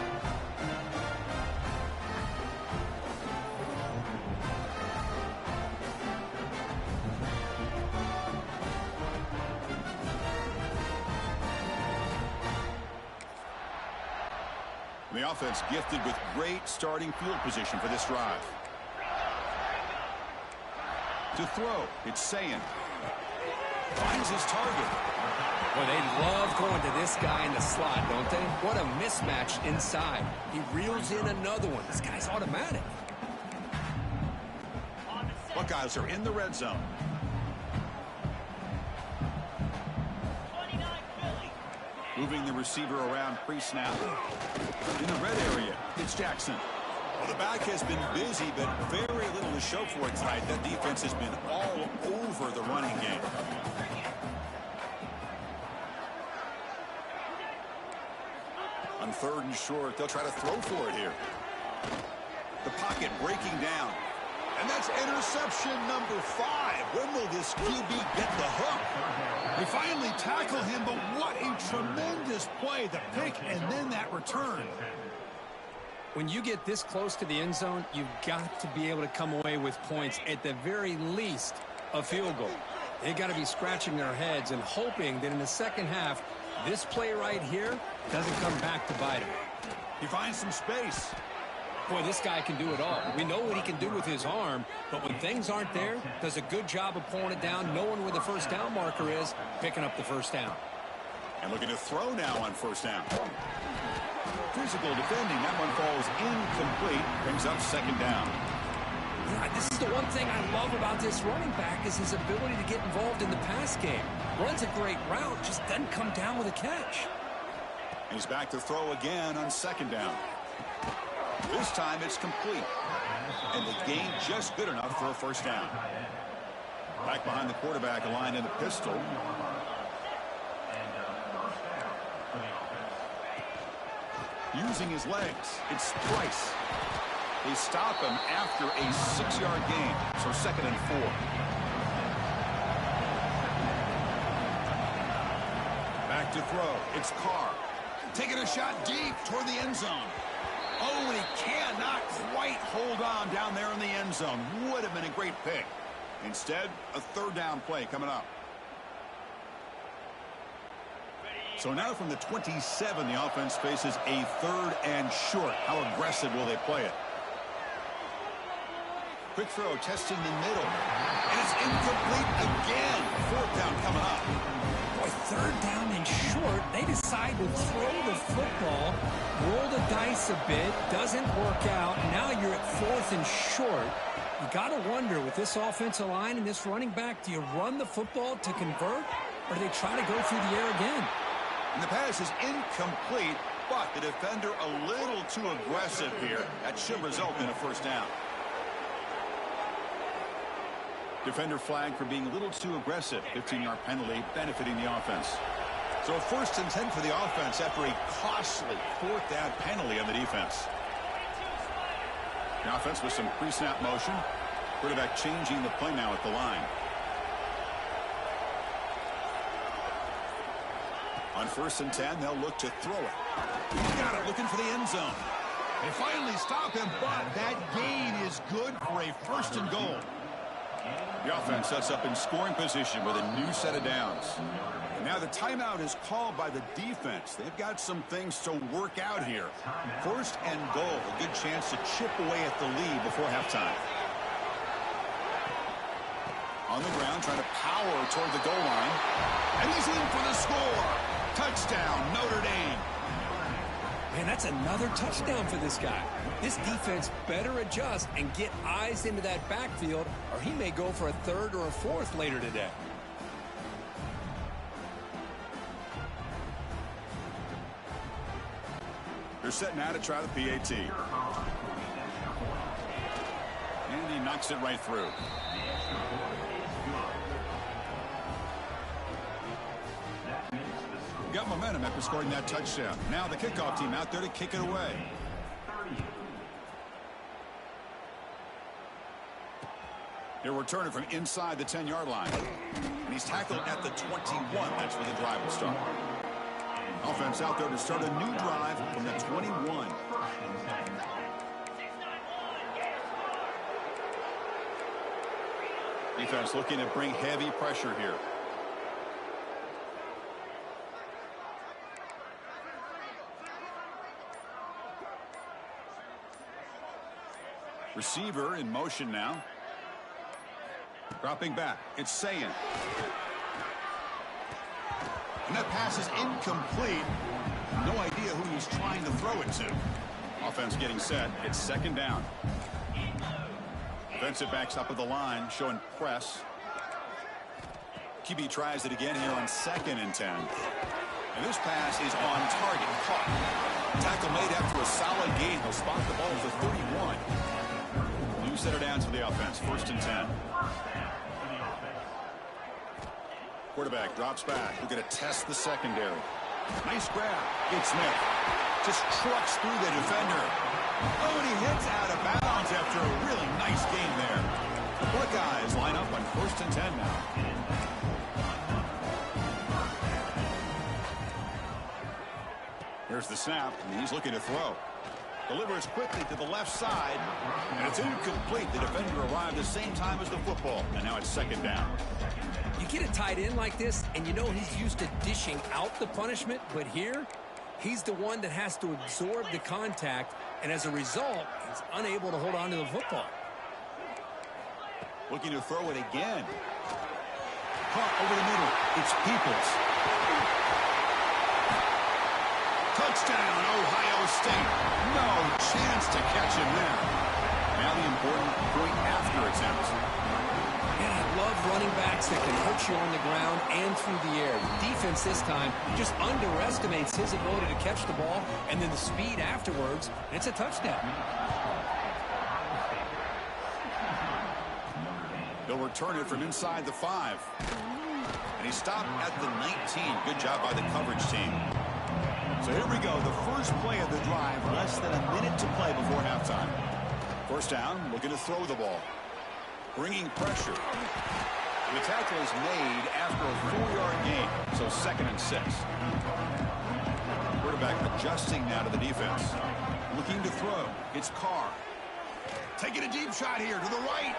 The offense gifted with great starting field position for this drive. To throw, it's Sayin. Finds his target. Well, they love going to this guy in the slot, don't they? What a mismatch inside. He reels in another one. This guy's automatic. Buckeyes are in the red zone. Moving the receiver around pre-snap. In the red area, it's Jackson. Well, the back has been busy, but very little to show for it tonight. That defense has been all over the running game. On 3rd and short, they'll try to throw for it here. The pocket breaking down. And that's interception number 5. When will this QB get the hook? They finally tackle him, but what a tremendous play. The pick and then that return. When you get this close to the end zone, you've got to be able to come away with points, at the very least, a field goal. They've got to be scratching their heads and hoping that in the second half, this play right here doesn't come back to bite him. He finds some space. Boy, this guy can do it all. We know what he can do with his arm, but when things aren't there, does a good job of pulling it down, knowing where the first down marker is, picking up the first down. And looking to throw now on first down. Physical defending. That one falls incomplete. Brings up second down. Yeah, this is the one thing I love about this running back is his ability to get involved in the pass game. Runs a great route, just doesn't come down with a catch. And he's back to throw again on second down. This time it's complete. And the gain just good enough for a first down. Back behind the quarterback, aligned in the pistol. Using his legs, it's Price. They stop him after a 6-yard gain, so 2nd and 4. Back to throw, it's Carr. Taking a shot deep toward the end zone. Oh, and he cannot quite hold on down there in the end zone. Would have been a great pick. Instead, a 3rd down play coming up. So now from the 27, the offense faces a 3rd and short. How aggressive will they play it? Quick throw, testing the middle. And it's incomplete again. 4th down coming up. Boy, 3rd down and short. They decide to throw the football, roll the dice a bit, doesn't work out. Now you're at 4th and short. You got to wonder, with this offensive line and this running back, do you run the football to convert, or do they try to go through the air again? And the pass is incomplete, but the defender a little too aggressive here. That should result in a first down. Defender flagged for being a little too aggressive. 15-yard penalty benefiting the offense. So 1st and 10 for the offense after a costly 4th down penalty on the defense. The offense with some pre-snap motion. Quarterback changing the play now at the line. On 1st and 10, they'll look to throw it. He's got it, looking for the end zone. They finally stop him, but that gain is good for a 1st and goal. The offense sets up in scoring position with a new set of downs. And now the timeout is called by the defense. They've got some things to work out here. 1st and goal, a good chance to chip away at the lead before halftime. On the ground, trying to power toward the goal line. And he's in for the score. Touchdown, Notre Dame. Man, that's another touchdown for this guy. This defense better adjust and get eyes into that backfield, or he may go for a third or a fourth later today. They're set now to try the PAT. And he knocks it right through. Got momentum after scoring that touchdown. Now the kickoff team out there to kick it away. He'll return it from inside the 10-yard line. And he's tackled at the 21. That's where the drive will start. Offense out there to start a new drive from the 21. Defense looking to bring heavy pressure here. Receiver in motion now. Dropping back. It's Sayin. And that pass is incomplete. No idea who he's trying to throw it to. Offense getting set. It's second down. Defensive backs up at the line, showing press. QB tries it again here on 2nd and 10. And this pass is on target. Caught. Tackle made after a solid gain. He'll spot the ball for 31. New center down to the offense. 1st and 10. Quarterback drops back. We're going to test the secondary. Nice grab. It's Smith. Just trucks through the defender. Oh, and he hits out of bounds after a really nice game there. The Buckeyes line up on 1st and 10 now. Here's the snap, and he's looking to throw. Delivers quickly to the left side, and it's incomplete. The defender arrived the same time as the football, and now it's 2nd down. You get a tight end like this, and you know he's used to dishing out the punishment, but here, he's the one that has to absorb the contact, and as a result, he's unable to hold on to the football. Looking to throw it again. Caught over the middle. It's Peoples. Touchdown, Ohio State. No chance to catch him there. Now the important point after attempt. And I love running backs that can hurt you on the ground and through the air. The defense this time just underestimates his ability to catch the ball, and then the speed afterwards, it's a touchdown. They'll return it from inside the 5. And he stopped at the 19. Good job by the coverage team. So here we go, the first play of the drive, less than a minute to play before halftime. 1st down, looking to throw the ball. Bringing pressure. The tackle is made after a 4-yard gain, so 2nd and 6. Quarterback adjusting now to the defense. Looking to throw. It's Carr. Taking a deep shot here to the right.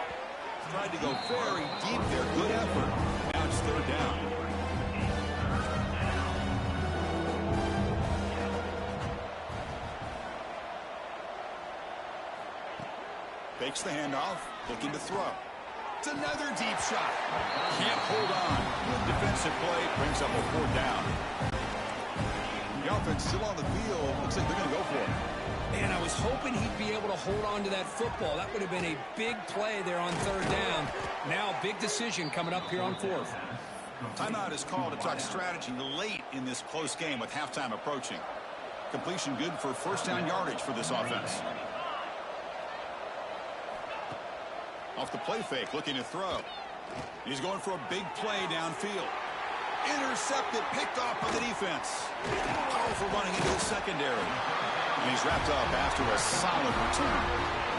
Tried to go very deep there. Good effort. Now it's 3rd down. Fakes the handoff, looking to throw. It's another deep shot. Can't hold on. Good defensive play, brings up a 4th down. The offense still on the field. Looks like they're going to go for it. Man, I was hoping he'd be able to hold on to that football. That would have been a big play there on 3rd down. Now, big decision coming up here on 4th. Timeout is called to talk strategy late in this close game with halftime approaching. Completion good for 1st down yardage for this offense. Off the play fake, looking to throw. He's going for a big play downfield. Intercepted, picked off by the defense. Powerful running into the secondary. And he's wrapped up after a solid return.